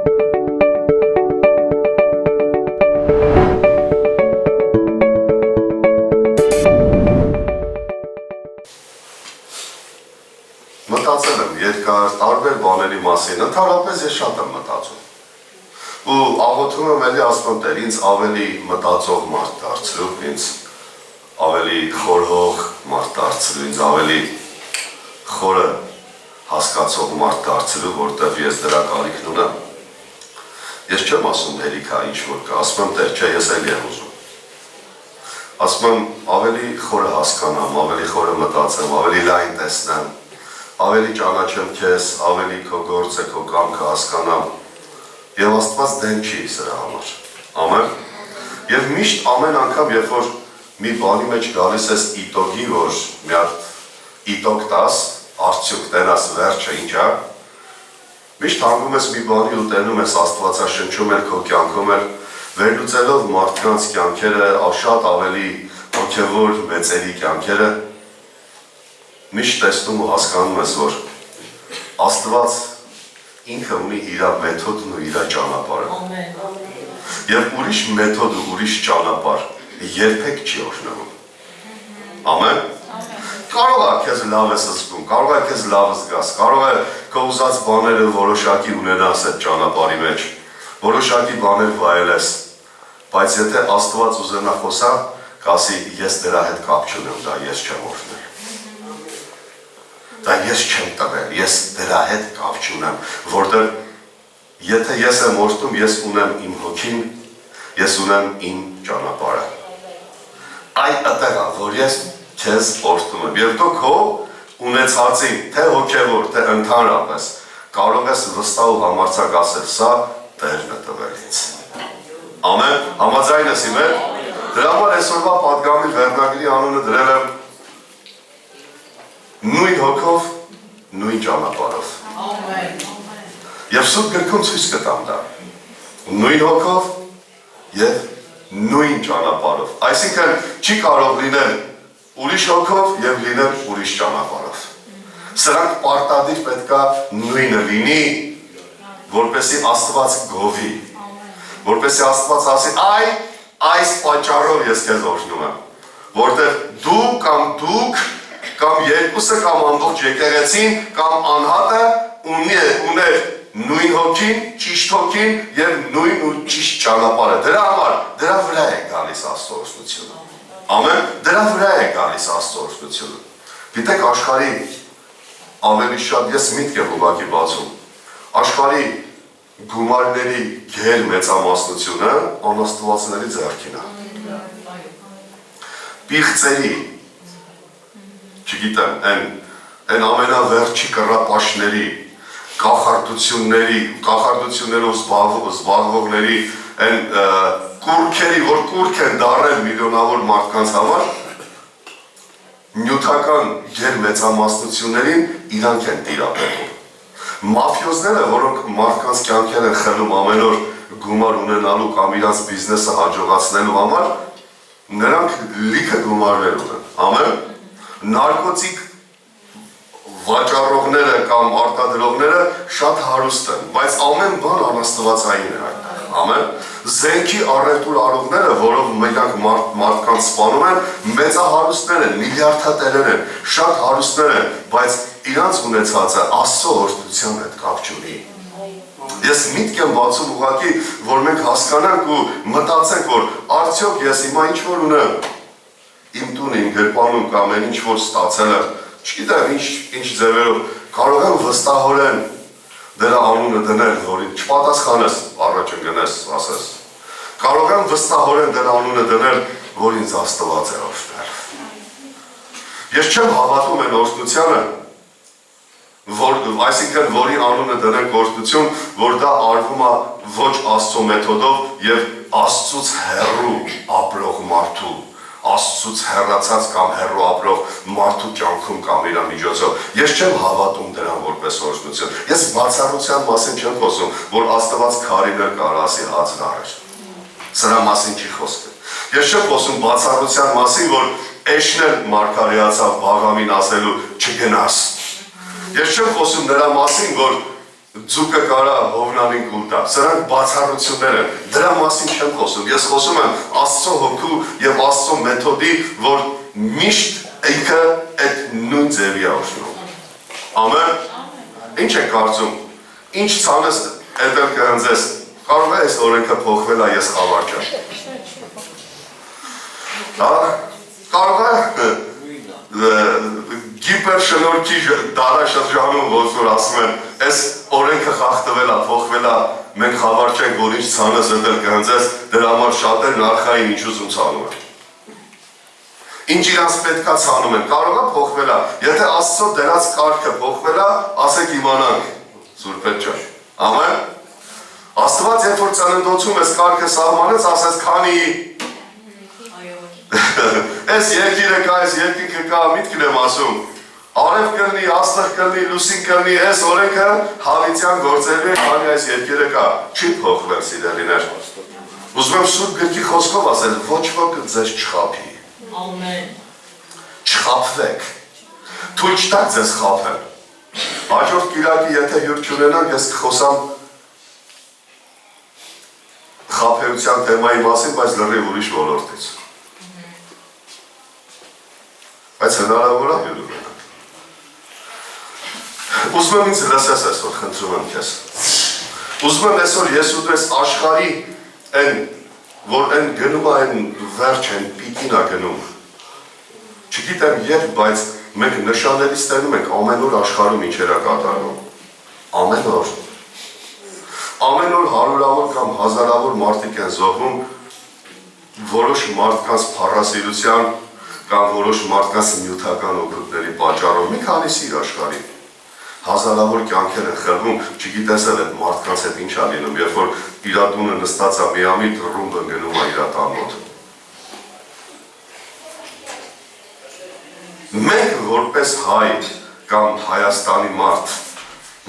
Մտածել եմ երկար տարբեր բաների մասին, ընդհանրապես ես շատ եմ մտածում։ Ու աղոթում եմ էլի ասում եմ Տեր, ինձ ավելի մտածող մարդ դարձրու, ինձ ավելի խորհող մարդ դարձրու, ինձ ավելի խորը հասկացող մարդ դարձրու, որտեղ ես դրա կարիքն ունեմ։ Ես չեմ ասում հերիքա ինչ-որ կա, ասում եմ Տեր, չէ, ես էլ եմ ուզում։ Ասում եմ ավելի խորը հասկանամ, ավելի խորը մտածեմ, ավելի լայն տեսնեմ, ավելի ճանաչեմ քեզ, ավելի քո գործը, քո կամքը հասկանամ, եւ Աստված դեն չի սրա համար։ Ամեն։ Եվ միշտ ամեն անգամ, երբ որ մի բանի մեջ գալիս ես իտոգի, որ մի հատ իտոգ տաս, արդյոք տենաս վերջը ինչ է, միշտ հանգում ես մի բանի ու տենում ես Աստվածաշնչում էլ քո կյանքում էլ, վերլուծելով մարդկանց կյանքերը, շատ ավելի հոգևոր մեծերի կյանքերը, միշտ տեսնում ու հասկանում ես, որ Աստված ինքը ունի իր մեթոդն ու իր ճանապարհը։ Եվ ուրիշ մեթոդ ու ուրիշ ճանապարհ երբեք չի օգնվում։ Ամեն։ Կարող է քեզ լավ ես զգում, կարող է քեզ լավ զգաս, կարող է քո ուզած բաները որոշակի ունենաս այդ ճանապարհի մեջ, որոշակի բաներ վայելես, բայց եթե Աստված ուզենա խոսա, կասի ես դրա հետ կապ չունեմ, դա ես չեմ օգնել։ Դա ես չեմ տվել, ես դրա հետ կապ չունեմ, որտեղ եթե ես եմ օրհնում, ես ունեմ իմ հոգին, ես ունեմ իմ ճանապարհը։ Այդ այդտեղ է, որ ես քեզ օրհնում եմ, եւ դու քո ունեցածին, թե հոգևոր, թե ընդհանրապես, կարող ես վստահ ու համարձակ ասել, սա Տերն է տվել ինձ։ Ամեն, համաձայն ես իմ հետ։ Դրա համար այսօրվա պատգամի վերնագրի անունը դրել եմ նույն հոգով, նույն ճանապարհով։ Եվ Սուրբ գրքում ցույց կտամ դա։ Նույն հոգով եւ նույն ճանապարհով։ Այսինքն չի կարող լինել ուրիշ հոգով եւ լինել ուրիշ ճանապարհով։ Սրանք պարտադիր պետքա նույնը լինի, որպեսզի Աստված գովի, որպեսզի Աստված ասի, այս պատճառով ես քեզ օրհնում եմ, որտեղ դու կամ դուք կամ երկուսը կամ ամբողջ եկեղեցին կամ անհատը ուներ նույն հոգին, ճիշտ հոգին եւ նույն ու ճիշտ ճանապարհը։ Դրա համար դրա վրա է գալիս Աստծո օրհնությունը։ Ամեն, դրա վրա է գալիս Աստծո օրհնությունը։ Գիտեք, աշխարհի ավելի շատ ես միտք եմ ուղղակի բացում։ Աշխարհի գումարների գեր մեծամասնությունը անաստվածների ձեռքին է։ Պիղծերի, չգիտեմ, այն ամենավերջի կռապաշտների, կախարդություններով զբաղվողների, այն կուրքերի, որ կուրք են դառել միլիոնավոր մարդկանց համար, նյութական գեր մեծամասնություններին իրանք են տիրապետում։ Մաֆիոզները, որոնք մարդկանց կյանքեր են խլում ամեն օր գումար ունենալու կամ իրաց բիզնեսը հաջողացնելու համար, նրանք լիքը գումարներ ունեն։ Ամեն նարկոտիկ վաճառողները կամ արտադրողները շատ հարուստ են, բայց ամեն բան անաստվածային է։ Ամեն զենքի առևտուր արողները, որով մենակ մարդկանց սպանում են, մեծահարուստներ են, միլիարդատերեր են, շատ հարուստներ են, բայց իրանց ունեցածը Աստծո օրհնության հետ կապ չունի։ Ես միտք եմ բացում ուղղակի, որ մենք հասկանանք ու մտածենք, որ արդյոք ես հիմա ինչ-որ ունեմ, իմ տուն, իմ գրպանում կամ այն ինչ-որ ստացել եմ, չգիտեմ ինչ ձևերով, կարող եմ վստահորեն դրա անունը դնել, որին չպատասխանես, առաջ ընկնես, ասես, կարող եմ վստահորեն դրա անունը դնել, որ ինձ Աստված է օրհնել։ Ես չեմ հավատում այն օրհնությանը, այսինքն որի անունը դնենք օրհնություն, որ դա արվում է ոչ Աստծո մեթոդով եւ Աստծուց հեռու ապրող մարդու, Աստծուց հեռացած կամ հեռու ապրող մարդու կյանքում կամ իր միջոցով։ Ես չեմ հավատում դրան որպես օրհնություն։ Ես բացառության մասին չեմ խոսում, որ Աստված քարիներ կարող ասի հացն առեր։ Սրա մասին չի խոսքը։ Ես չեմ խոսում բացառության մասին, որ Էշնել մարգարեացավ Բաղամին ասելու չգնաս։ Ես չեմ խոսում նրա մասին, որ ձուկը կարա հովնանին կուլ տա, սրանք բացառություններ են, դրա մասին չեմ խոսում, ես խոսում եմ Աստծո հոգու և Աստծո մեթոդի, որ միշտ ինքը այդ նույն ձևի աշնում։ Ամեն, ինչ է կարծում, ինչ ծանես էդել կհնձես, կարող է այս օրենքը փոխվել է ես խավար չեմ։ Կարող է գիպեր շնորքի դարաշրջանում ոնց որ ասում են, այս օրենքը խախտվել է, փոխվել է, մենք խավար չենք, որ ինչ ցանես էդել կհնձես, դրա համար շատերն արխային ինչ ուզում ցանում են։ Ինչ իրանց պետքա ցանում են, կարող է փոխվել է, եթե Աստծո դրած կարգը փոխվել է, ասեք իմանանք, Սուրբ Պետք ջան։ Ամեն։ Աստված երբ որ ծննդոցում ես կարգը սահմանեց, ասես քանի Այս երկիրը կա, այս երկինքը կա, միտքն եմ ասում, արև կլնի, աստղ կլնի, լուսին կլնի, այս օրենքը հավիտյան գործելու է, քանի այս երկիրը կա, չի փոխվել սիրելիներ։ Ուզում եմ Սուրբ գրքի խոսքով ասել, ոչ ոք ձեզ չխաբի։ Ամեն։ Չխաբվեք։ Թույլ չտաք ձեզ խաբել։ Հաջորդ կիրակի եթե հյուր չունենանք, ես կխոսամ խաբեության թեմայի մասին, բայց լրիվ ուրիշ ոլորտից։ Բայց հնարավոր է հյուր ունենանք։ Ուզում եմ ինձ լսես այսօր, խնդրում եմ քեզ։ Ուզում եմ այսօր ես ու դու ես աշխարհի այն, որ այն գնում է այն վերջ, այն պիտին է գնում։ Չգիտեմ երբ, բայց մենք նշաններից տենում ենք ամեն օր աշխարհում ինչեր է կատարվում։ Ամեն օր։ Ամեն օր հարյուրավոր կամ հազարավոր մարդիկ են զոհվում որոշ մարդկանց փառասիրության կամ որոշ մարդկանց նյութական օգուտների պատճառով, մի քանիսի իր աշխարհի հազարավոր կյանքեր են խլվում, չգիտես էլ այդ մարդկանց հետ ինչ է լինում, երբ որ իր տունը նստած է միամիտ ռումբը գնում է իր տան մոտ։ Մենք որպես հայ կամ Հայաստանի մարդ,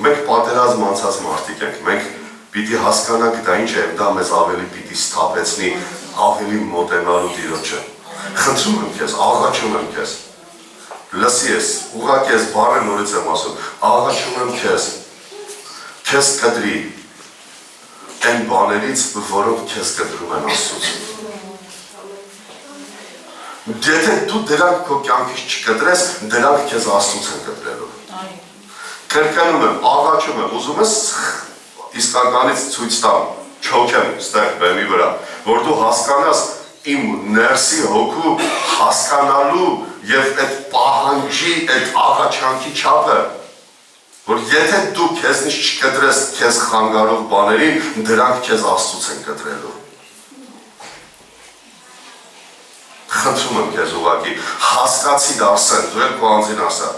մենք պատերազմ անցած մարդիկ ենք, մենք պիտի հասկանանք դա ինչ է, դա մեզ ավելի պիտի սթափեցնի, ավելի մոտենալու Տիրոջը։ Խնդրում եմ քեզ, աղաչում եմ քեզ, լսի ես, ուղղակի ես բառը նորից եմ ասում, աղաչում եմ քեզ կտրի այն բաներից, որոնք քեզ կտրում են Աստծուց։ Եթե դու դրանք քո կյանքից չկտրես, դրանք քեզ Աստծուց են կտրելու։ Կրկնում եմ, աղաչում եմ, ուզում ես իսկականից ցույց տամ, չոքեմ ստեղ բեմի վրա, որ դու հասկանաս իմ ներսի հոգու հասկանալու և այդ պահանջի, այդ աղաչանքի չափը, որ եթե դու քեզնից չկտրես քեզ խանգարող բաներին, դրանք քեզ Աստծուց են կտրելու։ Խնդրում եմ քեզ ուղղակի, հասկացիր Արսեն, դու էլ քո անձին ասա։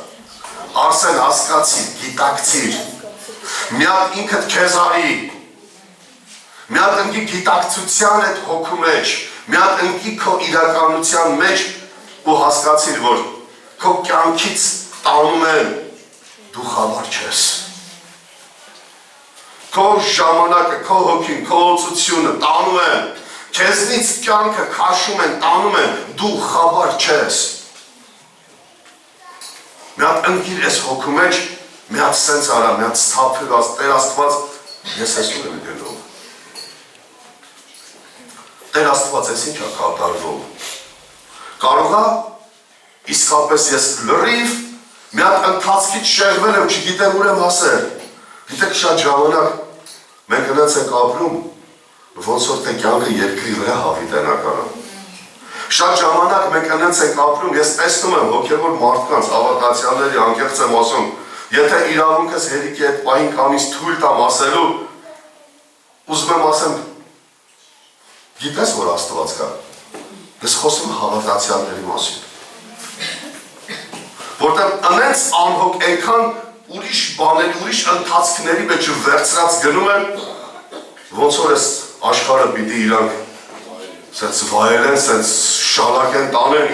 Արսեն հասկացիր, գիտակցիր։ Մի հատ ինքդ քեզ արի։ Մի հատ ընկի գիտակցության այդ հոգու մեջ, մի հատ ընկի քո իրականության մեջ ու հասկացիր, որ քո կյանքից տանում են, դու խավար չես։ Քո ժամանակը, քո հոգին, քո օծությունը տանում են, քեզնից կյանքը քաշում են, տանում են, դու խավար չես։ Մի հատ ընկիր այս հոգու մեջ, մի հատ սենց արա, մի հատ սթափել, Տեր Աստված, ես այսօր եմ գնում։ Տեր Աստված, ես ինչ է կատարվում։ Կարող է, իսկապես ես լրիվ, մի հատ ընթացքից շեղվել եմ, չգիտեմ ուր եմ հասել։ Գիտեք շատ ժամանակ, մենք հնաց ենք ապրում, ոնց որ թե կյանքը երկրի վրա հավիտենական է։ Շատ ժամանակ մենք հնաց ենք ապրում, ես տեսնում եմ հոգևոր մարդկանց, հավատացյալների, անկեղծ եմ ասում, եթե իրավունքս հերիքի այդ պահին կանից թույլ տամ ասելու, ուզում եմ ասեմ, գիտես որ Աստված կա, ես խոսում եմ հավատացյալների մասին, որտեղ ընենց անհոգ այնքան ուրիշ բաների, ուրիշ ընթացքների մեջ վերցրած գնում են, ոնց որ ես աշխարհը պիտի իրանք սենց վայելեն, սենց շալակեն տանեն,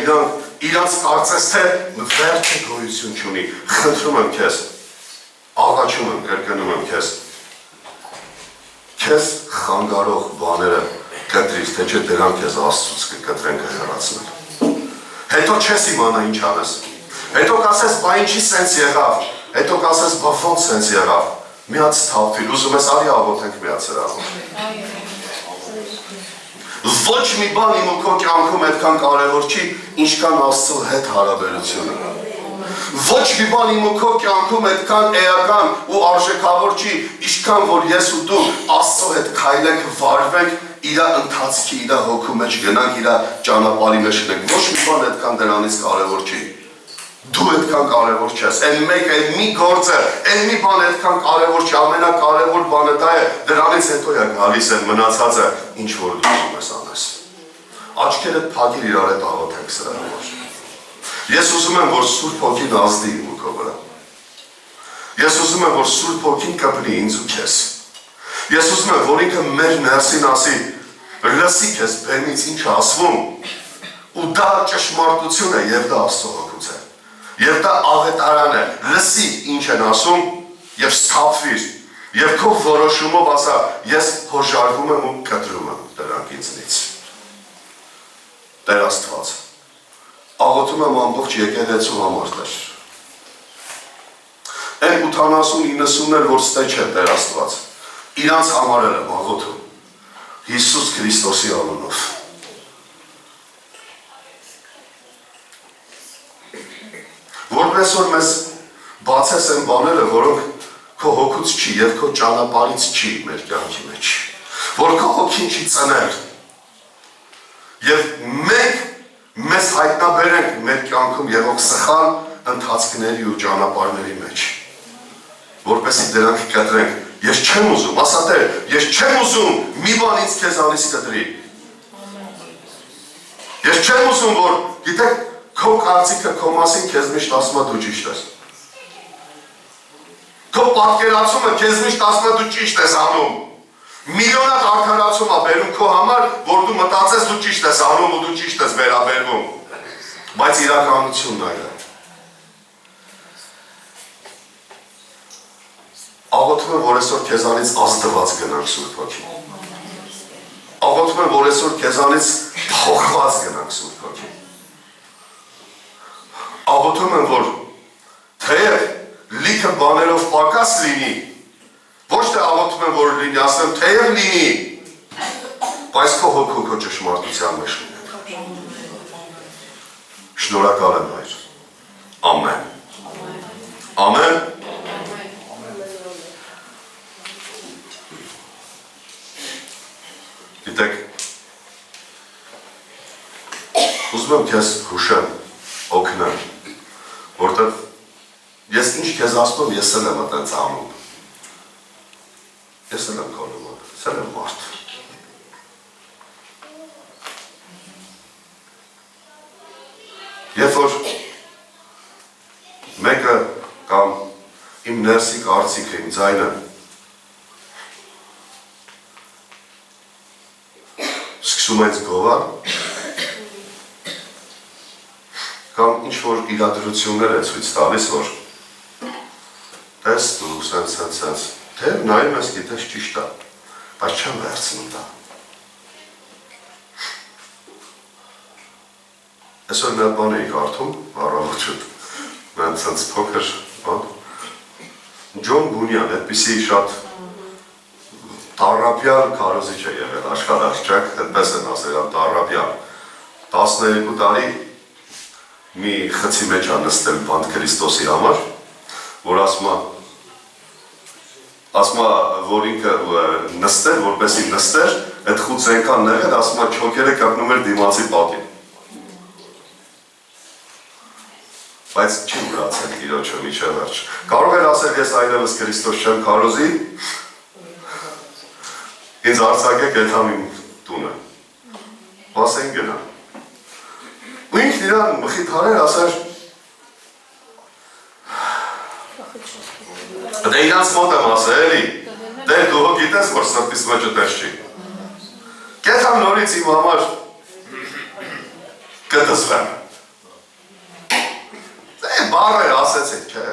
իրանց կարծես թե վերջը գոյություն չունի, խնդրում եմ քեզ, աղաչում եմ, կրկնում եմ քեզ, քեզ խանգարող բաները կտրիր, թե չէ դրանք քեզ Աստծուց կկտրեն կհեռացնել։ Հետո չես իմանա ինչ անես, հետո կասես, բա ինչի սենց եղավ, հետո կասես, բա ոնց սենց եղավ, Միած թափվիր, ուզում ես արի աղոթենք միած սրանով։ Ոչ մի բան իմ ու քո կյանքում այդքան կարևոր չի, ինչքան Աստծո հետ հարաբերությունը։ Ոչ մի բան իմ ու քո կյանքում այդքան էական ու արժեքավոր չի, ինչքան որ ես ու դու Աստծո հետ քայլենք, վարվենք, իր ընթացքի, իր հոգու մեջ գնանք, իր ճանապարհի մեջ լինենք։ Ոչ մի բան այդքան դրանից կարևոր չի։ Դու այդքան կարևոր չես, այն մեկ, այն մի գործը, այն մի բան այդքան կարևոր չի, ամենակարևոր բանը դա է, դրանից հետո է գալիս այն մնացածը, ինչ որ դու ուզում ես անես։ Աչքերդ փակիր իրար հետ աղոթենք սրա համար։ Ես ուզում եմ, որ Սուրբ Հոգին ազդի իմ ու քո վրա։ Ես ուզում եմ, որ Սուրբ Հոգին կպրի ինձ ու քեզ։ Ես ուզում եմ, որ ինքը մեր ներսին ասի, լսի քեզ բեմից ինչ ասվում, ու դա ճշմարտություն է եւ դա Աստծո հոգուց է։ Եվ դա աղետարան է, լսի ինչ են ասում և սթափվիր և քո որոշումով ասա, ես հոժարվում եմ ու կտրում եմ դրանք ինձնից։ Տեր Աստված, աղոթում եմ ամբողջ եկեղեցու համար Տեր։ Այն 80-90-ներ, որ ստեչ են Տեր Աստված, իրանց համար եմ աղոթում, Հիսուս Քրիստոսի անունով։ Որպես որ մեզ բացես են բաները, որոնք քո հոգուց չի և քո ճանապարհից չի մեր կյանքի մեջ, որ քո հոգին չի ծնել և մենք մեզ հայտնաբերենք մեր կյանքում եղող սխալ ընթացքների ու ճանապարհների մեջ, որպեսզի դրանք կտրենք։ Ես չեմ ուզում, ասա Տեր, ես չեմ ուզում մի բան ինձ քեզանից կտրի։ Ես չեմ ուզում, որ գիտեք քո կարծիքը քո մասին քեզ միշտ ասում է դու ճիշտ ես։ Քո պատկերացումը քեզ միշտ ասում է դու ճիշտ ես անում։ Միլիոնատ արդարացում է բերում քո համար, որ դու մտածես դու ճիշտ ես անում ու դու ճիշտ ես վերաբերվում։ Բայց իրականությունն այլ է։ Աղոթում եմ, որ այսօր քեզանից ազդված գնանք Սուրբ Հոգի։ Աղոթում եմ, որ այսօր քեզանից փոխված գնանք Սուրբ Հոգի։ Աղոթում եմ, որ թեև լիքը բաներով պակաս լինի, ոչ թե աղոթում եմ, որ լինի, ասեմ, թեև լինի, բայց քո հոգու քո ճշմարտության մեջ լինի։ Շնորհակալ եմ, Հայր։ Ամեն։ Ամեն։ Գիտեք, ուզում եմ քեզ հուշեմ, օգնեմ, որտեղ ես ինչ քեզ ասում եմ, ես էլ եմ այդպես անում։ Ես էլ եմ կանում, ես էլ եմ մարդ։ Երբ որ մեկը կամ իմ ներսի կարծիքը, իմ ձայնը սկսում է գովալ, կամ ինչ-որ իրադրություններ է ցույց տալիս, որ տես դու սենց, թե նայում ես գիտես ճիշտ է, բայց չեմ վերցնում դա։ Այսօր մի հատ բան էի կարդում, առավոտ mən ցած փոքր բան։ Ջոն Բունյան, այդպիսի շատ տառապյալ քարոզիչ է եղել աշխարհաշրջակ, այդպես են ասել, տառապյալ։ 12 տարի մի խցի մեջ է նստել բանտ Քրիստոսի համար, որ ասում է, որ ինքը նստեր, որպեսի նստեր, այդ խուցը ենքան նեղել, ասում է չոքերը կապնում էր դիմացի պատին։ Բայց չի ուրացել իրոչը միջև վերջ։ Կարող էր ասել, ես այլևս Քրիստոս չեմ քարոզի, ինձ արձակեք եթամ իմ տունը։ Ասեն գնա։ Ու ինքն իրան մխիթարեր ասեր, դե իրանց մոտ եմ ասել, էլի, դե դու հո գիտես, որ սրտիս մեջը տես չի։ Կեթամ նորից իմ համար կտզվեմ։ Դե բարեր ասեցեք, չէ,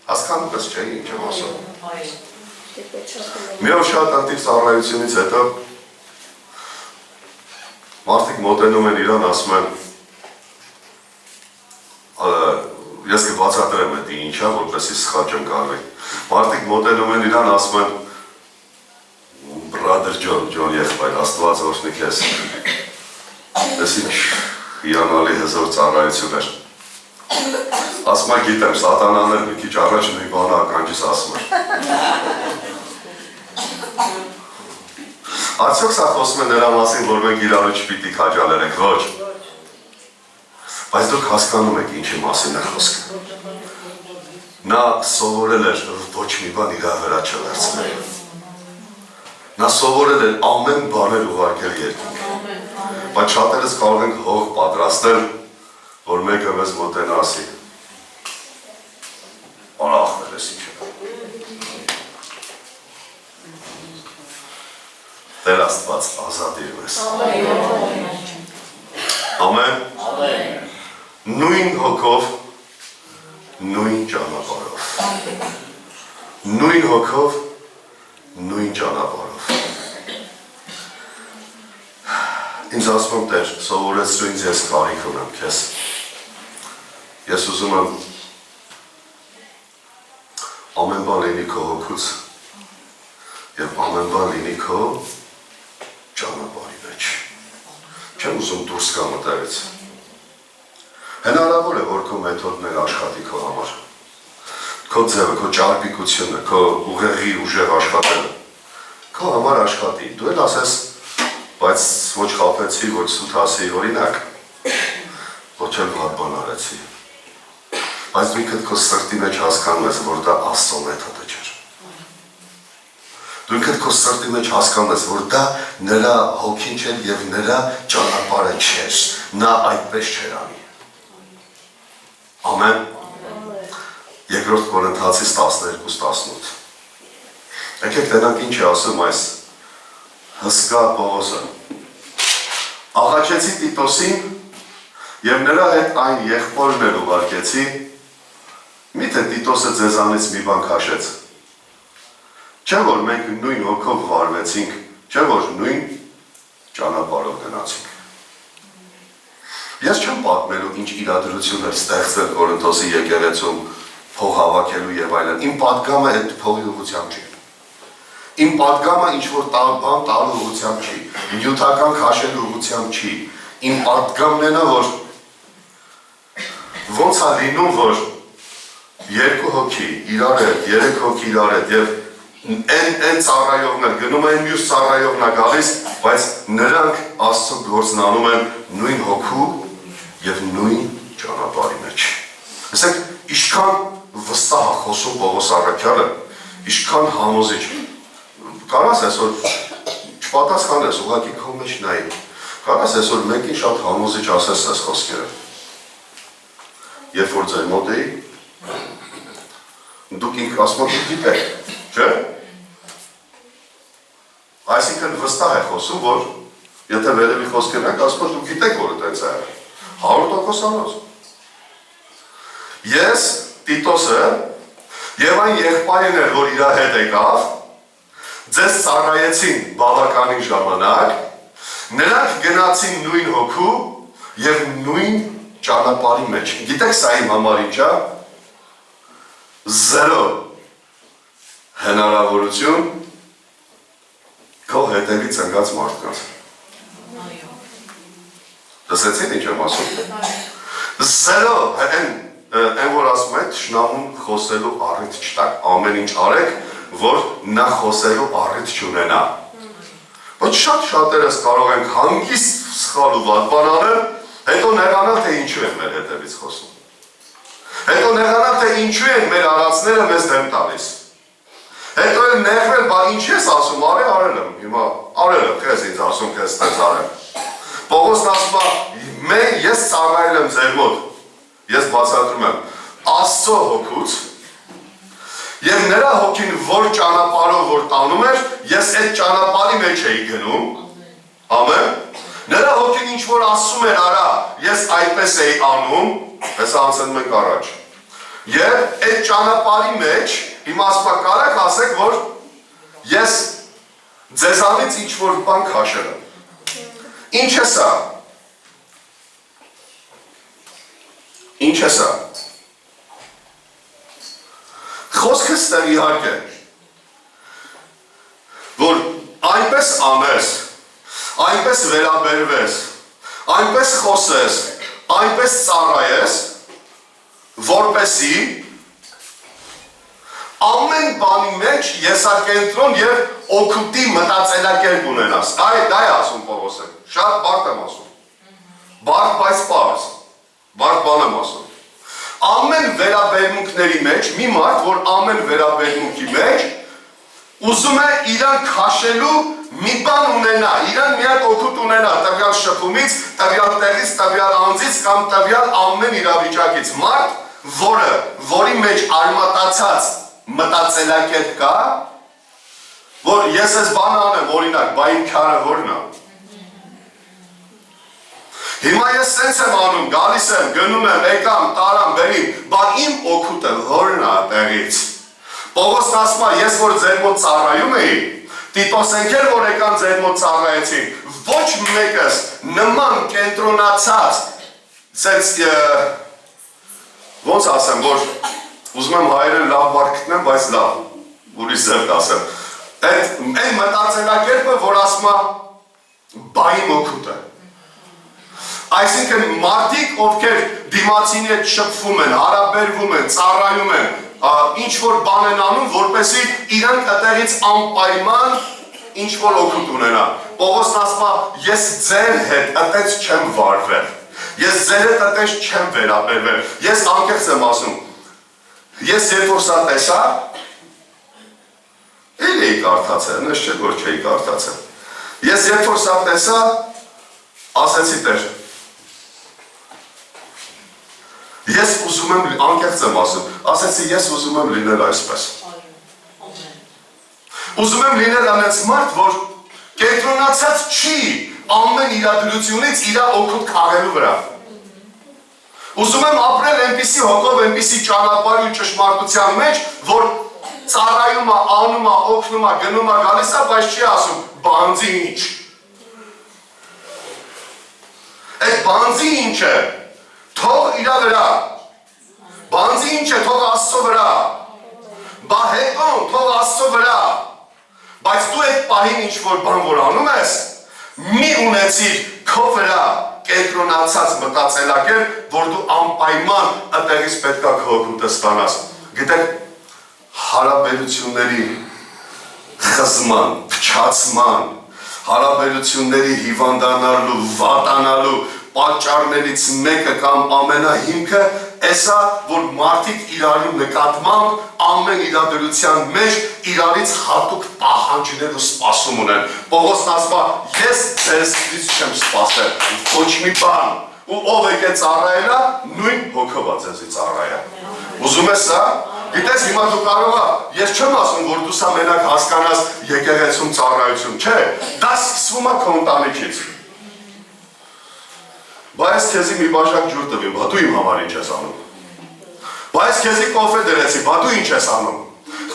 հասկանում ես չէ, ինչ եմ ասում։ Մի օր շատ անտիվ ծառայությունից հետո մարդիկ մոտենում են իրան, ասում են, ես կբացատրեմ էդի ինչ է, չէ, որպեսի սխալ չընկալվի։ Մարդիկ մոտենում են իրան, ասում են Brother John եղբայր, Աստված օրհնի քեզ։ Էս ինչ հիանալի հզոր ծառայություն էր։ Ասում եմ գիտեմ, սատանան էր մի քիչ առաջ մի բան ականջիս ասում էր։ Արդյոք սա խոսում է նրա մասին, որ մենք իրարու չպիտի քաջալերենք, ոչ։ Բայց դուք հասկանում եք ինչի մասին է խոսքը։ Նա սովորել էր ոչ մի բան իր վրա չվերցնել։ Նա սովորել էր ամեն բաներ ուղարկել երկինք։ Բայց շատերս կարող ենք հող պատրաստել, որ մեկը մեզ մոտենա ասի։ Արախվել ես ինչ է։ Տեր Աստված ազատիր մեզ։ Ամեն։ Նույն հոգով, նույն ճանապարհով։ Նույն հոգով, նույն ճանապարհով։ Ինձ ասում եմ Տեր, սովորեցրու ինձ ես կարիք ունեմ քեզ։ Ես ուզում եմ ամեն բան լինի քո հոգուց եւ ամեն բան լինի քո ճանապարհի մեջ։ Չեմ ուզում դուրս գամ այդտեղից։ Հնարավոր է, որ քո մեթոդներ աշխատի քո համար։ Քո ձևը, քո ճարպիկությունը, քո ուղեղի ուժեղ աշխատելը քո համար աշխատի։ Դու էլ ասես, բայց ոչ խաբեցի, ոչ սուտ ասի, օրինակ, ոչ էլ վատ բան արեցի։ Բայց դու ինքդ քո սրտի մեջ հասկանում ես, որ դա Աստծո մեթոդը չէր։ Դու ինքդ քո սրտի մեջ հասկանում ես, որ դա նրա հոգին չէր եւ նրա ճանապարհը չէր։ Նա այդպես չէր անի։ Ամեն։ Երկրորդ Կորինթացիս 12-18։ Եկեք տենանք ինչ է ասում այս հսկա Պողոսը։ Աղաչեցի Տիտոսին եւ նրա հետ այն եղբորներ ուղարկեցի, միթե Տիտոսը ձեզանից մի բան քաշեց։ Չէ՞ որ մենք նույն հոգով վարվեցինք, չէ՞ որ նույն ճանապարհով գնացինք։ Ես չեմ պատմելու ինչ իրադրություն էր ստեղծվել Կորինթոսի եկեղեցում փող հավաքելու եւ այլն։ Իմ պատգամը այդ փողի ուղղությամբ չի։ Իմ պատգամը ինչ որ բան տալու ուղղությամբ չի, նյութական քաշելու ուղղությամբ չի։ Իմ պատգամն է նա, որ ոնց է լինում, որ երկու հոգի իրար հետ, երեք հոգի իրար հետ եւ այն ծառայողն է գնում են մյուս ծառայողն է գալիս, բայց նրանք Աստծո գործն անում են նույն հոգու եւ նույն ճանապարհի մեջ։ Ասեք, ինչքան վստահ է խոսում Պողոս առաքյալը, ինչքան համոզիչ։ Կարաս այսօր չպատասխանես, ուղղակի քո մեջ նայի։ Կարաս այսօր մեկին շատ համոզիչ ասես այս խոսքերը։ Երբ որ ձեր մոտ էի, դուք ինք ասում եք գիտեք, չէ՞։ Այսինքն վստահ է խոսում, որ եթե վերևի խոսքերն եք, ասում եք դուք գիտեք, որ այդպես է։ 100% անոց։ Ես Տիտոսը եւ այն եղբայրն էր, որ իր հետ եկավ, ձեզ ծառայեցին բավականին ժամանակ, նրանք գնացին նույն հոգու եւ նույն ճանապարհի մեջ։ Գիտեք սա իմ համար ինչ է։ 0 հնարավորություն քո հետևից ընկած մարդկանց։ Լսեցին ինչ եմ ասում։ 0 այն որ ասում է թշնամուն խոսելու առիթ չտակ, ամեն ինչ արեք, որ նա խոսելու առիթ չունենա։ Բայց շատերս կարող ենք հանգիստ սխալ ու վատ բան անել, հետո նեղանալ, թե ինչու են մեր հետևից խոսում։ Հետո նեղանալ, թե ինչու են մեր արածները մեզ դեմ տալիս։ Հետո էլ նեղվել, բա ինչ ես ասում, արել եմ, հիմա արել եմ, քեզ ինձ ասում, քեզ տենց արել։ Պողոսն ասում է, ես ծառայել եմ ձեր մոտ, ես բացատրում եմ, Աստծո հոգուց, եւ նրա հոգին որ ճանապարհով որ տանում էր, ես այդ ճանապարհի մեջ էի գնում, ամեն, նրա հոգին ինչ որ ասում էր արա, ես այդպես էի անում, հեսա անցնում ենք առաջ, եւ այդ ճանապարհի մեջ, հիմա ասում կարեք ասեք, որ ես ձեզանից ինչ որ բան քաշել եմ, ինչ է սա, ինչ է սա, Խոսքը ստեղ իհարկե, որ այնպես անես, այնպես վերաբերվես, այնպես խոսես, այնպես ծառայես, որպեսի ամեն բանի մեջ եսակենտրոն և օգուտի մտածելակերպ ունենաս։ Դա է ասում Պողոսը, շատ բարդ եմ ասում, բարդ բայց պարզ, բարդ բան եմ ասում։ Ամեն վերաբերմունքների մեջ, մի մարդ, որ ամեն վերաբերմունքի մեջ ուզում է իրան քաշելու մի բան ունենա, իրան մի հատ օգուտ ունենա, տվյալ շփումից, տվյալ տեղից, տվյալ անձից կամ տվյալ ամեն իրավիճակից։ Մարդ, որի մեջ արմատացած մտածելակերպ կա, որ ես ես բան անեմ, օրինակ, բա իմ քարը որն է։ Հիմա ես սենց եմ անում, գալիս եմ, գնում եմ, եկամ, տարամ, բերիմ, բա իմ օգուտը որն է տեղից։ Պողոսն ասում է, ես որ ձեր մոտ ծառայում էի, Տիտոսենք էլ որ եկան ձեր մոտ ծառայեցին, ոչ մեկս նման կենտրոնացած, սենց, ոնց ասեմ, որ ուզում եմ հայերեն լավ բառ գտնեմ, բայց լավ, ուրիշ ձև կասեմ։ Այդ մտածելակերպը, որ ասում է, բա իմ օգուտը։ Այսինքն մարդիկ, ովքեր դիմացինի հետ շփվում են, հարաբերվում են, ծառայում են, ինչ-որ բան են անում, որպեսզի իրանք այդտեղից անպայման ինչ-որ օգուտ ունենա։ Պողոսն ասում է, ես ձեր հետ այդպես չեմ վարվել, ես ձեր հետ այդպես չեմ վերաբերվել, ես անկեղծ եմ ասում, ես երբ որ սա տեսա, էլ էի կարդացել, նշ չէ, որ չէի կարդացել, ես երբ որ սա տեսա, ասեցի Տեր, ես ուզում եմ, անկեղծ եմ ասում, ասեցի, ես ուզում եմ լինել այսպես։ Ուզում եմ լինել անենց մարդ, որ կենտրոնացած չի ամեն իրադրությունից իրա օգուտ քաղելու վրա։ Ուզում եմ ապրել այնպիսի հոգով, այնպիսի ճանապարհի ու ճշմարտության մեջ, որ ծառայում է, անում է, օգնում է, գնում է, գալիս է, բայց չի ասում, բանձի ինչ։ Այդ բանձի ինչ է, թող իրա վրա, բանձի ինչ է, թող Աստծո վրա, բա հետոն, թող Աստծո վրա, բայց դու այդ պահին ինչ-որ բան որ անում ես, մի ունեցիր քո վրա կենտրոնացած մտածելակերպ, որ դու անպայման այդտեղից պետք է քո օգուտը ստանաս։ Գիտեք, հարաբերությունների խզման, փչացման, հարաբերությունների հիվանդանալու, վատանալու պատճառներից մեկը կամ ամենահիմքը էսա, որ մարդիկ իրարու նկատմամբ ամեն իրադրության մեջ իրարից հատուկ պահանջներ ու սպասում ունեն։ Պողոսն ասում է, ես ձեզնից չեմ սպասել, ոչ մի բան, ու ով եկե ծառայելա, նույն հոգով է ձեզի ծառայա։ Ուզում ես սա։ Գիտես, հիմա դու կարող ես չեմ ասում, որ դու սա մենակ հասկանաս եկեղեցում ծառայություն, չէ, դա սկսվում է քո ընտանիքից։ Բայց քեզի մի բաժակ ջուր տվի, բա դու իմ համար ինչ ես անում։ Բայց քեզի կոֆե դրեցի, բա դու ինչ ես անում։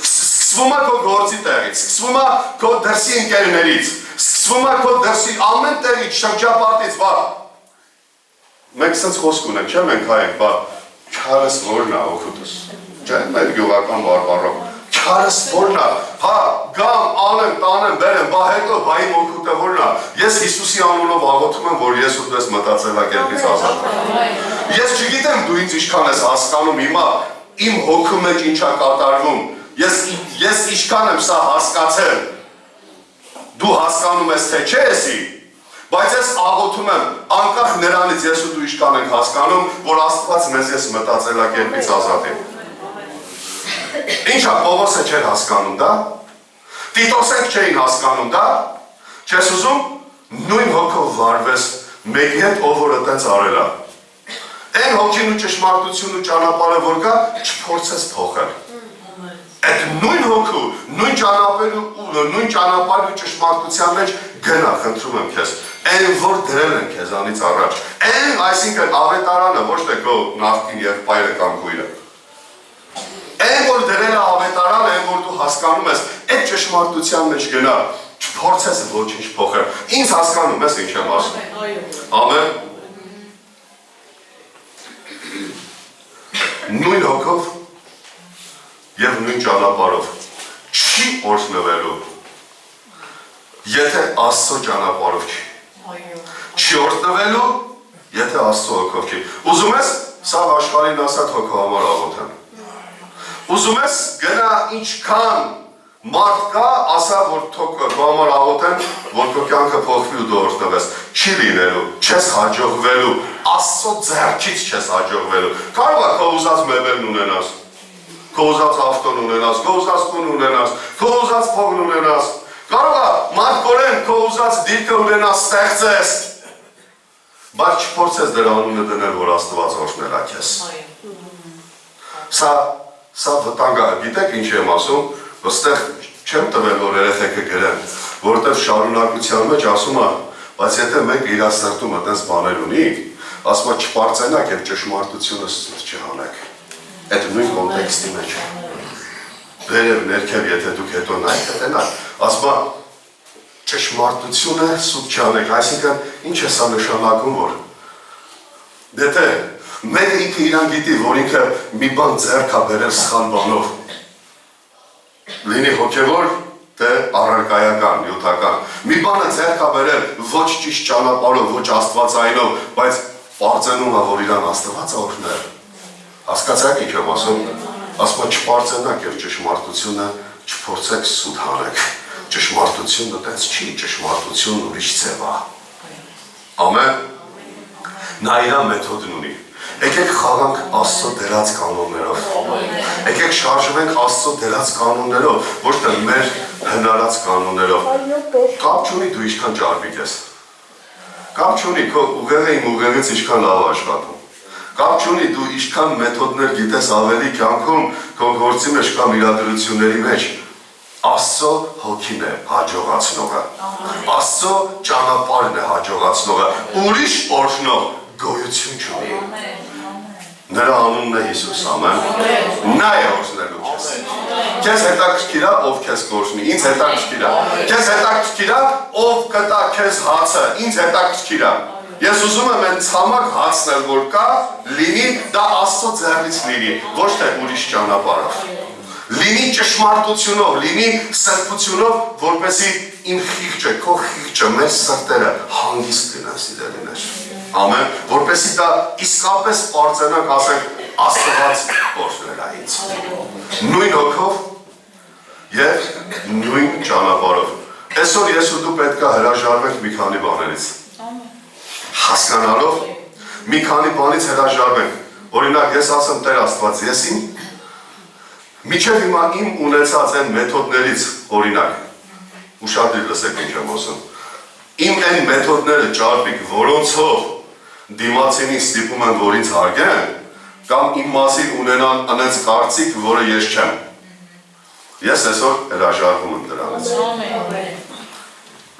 Սկսվում է քո գործի տեղից, սկսվում է քո դրսի ընկերներից, սկսվում է քո դրսի ամեն տեղից, շրջապատից, բա մենք սենց խոսք ունենք, չէ՞ մենք հայենք, բա չարս որն է օգուտս։ Չէ՞, մեր գյուղական բարբառով, չարս որն է, հա, գամ, անեմ, տանեմ, բերեմ, բա հետո, բա իմ օգուտը որն է։ Ես Հիսուսի անունով աղոթում եմ, որ ես ու դες մտածելակերպից ազատ եմ։ Ես չգիտեմ դու ինձ ինչքան ես հասկանում հիմա, իմ հոգու մեջ ինչ է կատարվում, ես ինչքան եմ սա հասկացել, դու հասկանում ես թե չէ եսի, բայց ես աղոթում եմ, անկախ նրանից ես ու դու ինչքան ենք հասկանում, որ Աստված մեզ ես մտածելակերպից ազատ եմ։ Ինչ է, Պողոսը չէր հասկանում դա, Տիտոսենք չէին հասկանում դա, չես ուզում նույն հոգով վարվես մեկի հետ, ով որ այդպես արել է։ Այն հոգին ու ճշմարտություն ու ճանապարհը որ կա, չփորձես փոխել։ Այդ նույն հոգու, նույն ճանապարհի ու ճշմարտության մեջ գնա, խնդրում եմ քեզ, այն որ դրել են քեզանից առաջ, այն այսինքն ավետարանը, ոչ թե քո նախկին եղբայրը կամ քույրը։ Այն որ դրել է ավետարանը, այն որ դու հասկանում ես, այդ ճշմարտության մեջ գնա, չփորձես ոչինչ փոխել։ Ինձ հասկանում ես ինչ եմ ասում։ Ամեն։ Նույն հոգով եւ նույն ճանապարհով չի օրհնվելու, եթե Աստծո ճանապարհով չի։ Չի օրհնվելու, եթե Աստծո հոգով չի։ Ուզում ես սա աշխարհին ասած հոգու համար աղոթեմ։ Ուզում ես գնա ինչքան մարդ կա, ասա, որ քո համար աղոթեն, որ քո կյանքը փոխվի ու դու օրհնվես։ Չի լինելու, չես հաջողվելու, Աստծո ձեռքից չես հաջողվելու։ Կարող է քո ուզած մեբելն ունենաս, քո ուզած ավտոն ունենաս, քո ուզած տուն ունենաս, քո ուզած փողն ունենաս։ Կարող է մարդկորեն քո ուզած դիրքը ունենաս, ստեղծես, բայց չփորձես դրա անունը դնել, որ Աստված օրհնել է քեզ։ Սա վտանգ է, գիտեք ինչ եմ ասում, ոստեղ չեմ տվել, որ երեխեքը գրեն, որտեղ շարունակության մեջ ասում է, բայց եթե մենք իր սրտում այդպես բաներ ունի, ասում է չպարծենակ եւ ճշմարտությունը չհանեք։ Այդ նույն կոնտեքստի մեջ է։ Վերև ներքև, եթե դուք հետո նայեք, հետենա, ասում է ճշմարտությունը սուտ չանեք, այսինքն ինչ է սա նշանակում, որ եթե մեկը ինքը իրան գիտի, որ ինքը մի բան ձեռք է բերել սխալ բանով, լինի հոգևոր, թե առարկայական, նյութական, մի բանը ձեռք է բերել ոչ ճիշտ ճանապարհով, ոչ աստվածայինով, բայց պարծենում է, որ իրան Աստված է օրհնել։ Հասկացաք ինչ եմ ասում, ասում է չպարծենակ եւ ճշմարտությունը չփորձեք սուտ հանեք։ Ճշմարտությունը այդպես չի, ճշմարտությունն ուրիշ ձև է։ Ամեն։ Նա իր մեթոդն ունի։ Եկեք խաղանք Աստծո դրած կանոններով։ Եկեք շարժվենք Աստծո դրած կանոններով, ոչ թե մեր հնարած կանոններով։ Կապ չունի դու ինչքան ճարպիկ ես։ Կապ չունի քո ուղեղը իմ ուղեղից ինչքան լավ աշխատում։ Կապ չունի դու ինչքան մեթոդներ գիտես ավելի կյանքում, քո գործի մեջ կամ իրադրությունների մեջ։ Աստծո հոգին է հաջողացնողը։ Աստծո ճանապարհն է հաջողացնողը։ Ուրիշ օրհնող գոյություն չունի։ Նրա անունն է Հիսուս, ամեն։ Նա է օրհնելու քեզ։ Քեզ հետաքրքիր է, ով քեզ կօրհնի, ինձ հետաքրքիր է։ Քեզ հետաքրքիր է, ով կտա քեզ հացը, ինձ հետաքրքիր է։ Ես ուզում եմ այն ցամաք հացնել, որ կա, լինի դա Աստծո ձեռքից լինի, ոչ թե ուրիշ ճանապարհով։ Լինի ճշմարտությունով, լինի սրբությունով, որպեսզի իմ խիղճը, քո խիղճը, մեր սրտերը հանգիստ լինեն, սիրելիներ։ Ամեն, որպեսզի դա իսկապես պարծենանք, ասենք Աստված օրհնել է ինձ։ Նույն հոգով եւ նույն ճանապարհով։ Այսօր ես ու դու պետք է հրաժարվենք մի քանի բաներից։ Հասկանալով մի քանի բանից հրաժարվենք։ Օրինակ ես ասեմ Տեր Աստված, ես իմ միջև հիմա իմ ունեցած այն մեթոդներից, օրինակ, ուշադրիր լսեք ինչ եմ ասում, իմ այն մեթոդները ճարպիկ, որոնցով դիմացինին ստիպում են, որ ինձ հարգեն, կամ իմ մասին ունենան անենց կարծիք, որը ես չեմ։ Ես այսօր հրաժարվում եմ դրանից։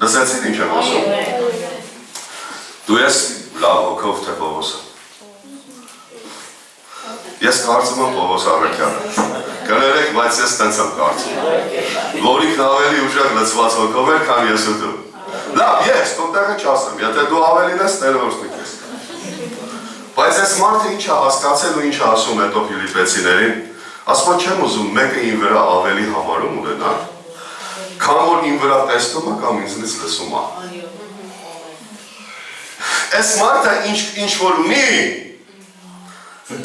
Լսեցիք ինչ եմ ասում։ Դու ես լավ հոգով թե Պողոսը։ Ես կարծում եմ Պողոս Ավետյանը։ Կներեք, բայց ես տենց եմ կարծում։ Որինքն ավելի ուժեղ լցված հոգով էր, քան ես ու դու։ Լավ, ես քո տեղը չասեմ, եթե դու ավելին ես, Տերը օրհնի քեզ։ Բայց այս մարդը ինչ է հասկացել ու ինչ է ասում հետո Ֆիլիպեցիներին, ասում չեմ ուզում մեկը իմ վրա ավելի համարում ունենալ, քան որ իմ վրա տեսնում է կամ ինձնից լսում է։ Այս մարդը ինչ որ ունի,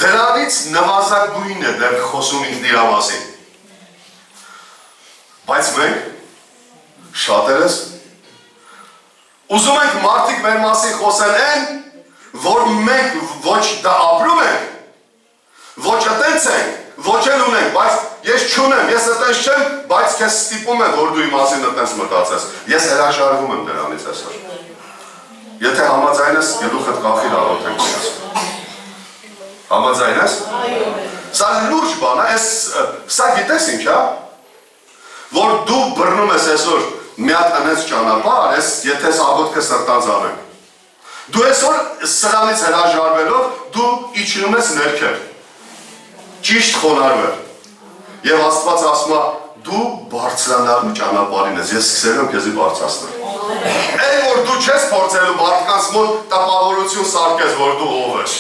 դրանից նվազագույնն է դեռ խոսում ինքն իր մասին։ Բայց մենք շատերս ուզում ենք մարդիկ մեր մասին խոսեն են, որ մենք ոչ դա ապրում ենք, ոչ այդպես ենք, ոչ էլ ունենք, բայց ես չունեմ, ես այդպես չեմ, բայց քեզ ստիպում եմ, որ դու իմ մասին այդպես մտածես։ Ես հրաժարվում եմ դրանից այսօր։ Եթե համաձայն ես, գլուխդ կախիր աղոթենք քեզ։ Համաձայն ես։ Սա լուրջ բան է, սա գիտես ինչ է, որ դու բռնում ես այսօր մի հատ անեց ճանապարհ, եթե աղոթքը սրտանց անենք։ Դու այսօր սրանից հրաժարվելով դու իջնում ես ներքև։ Ճիշտ խոնարհվել։ Եվ Աստված ասում է դու բարձրանալու ճանապարհին ես, ես սկսել եմ քեզի բարձրացնել։ Այն որ դու չես փորձելու մարդկանց մոտ տպավորություն սարքես, որ դու ով ես։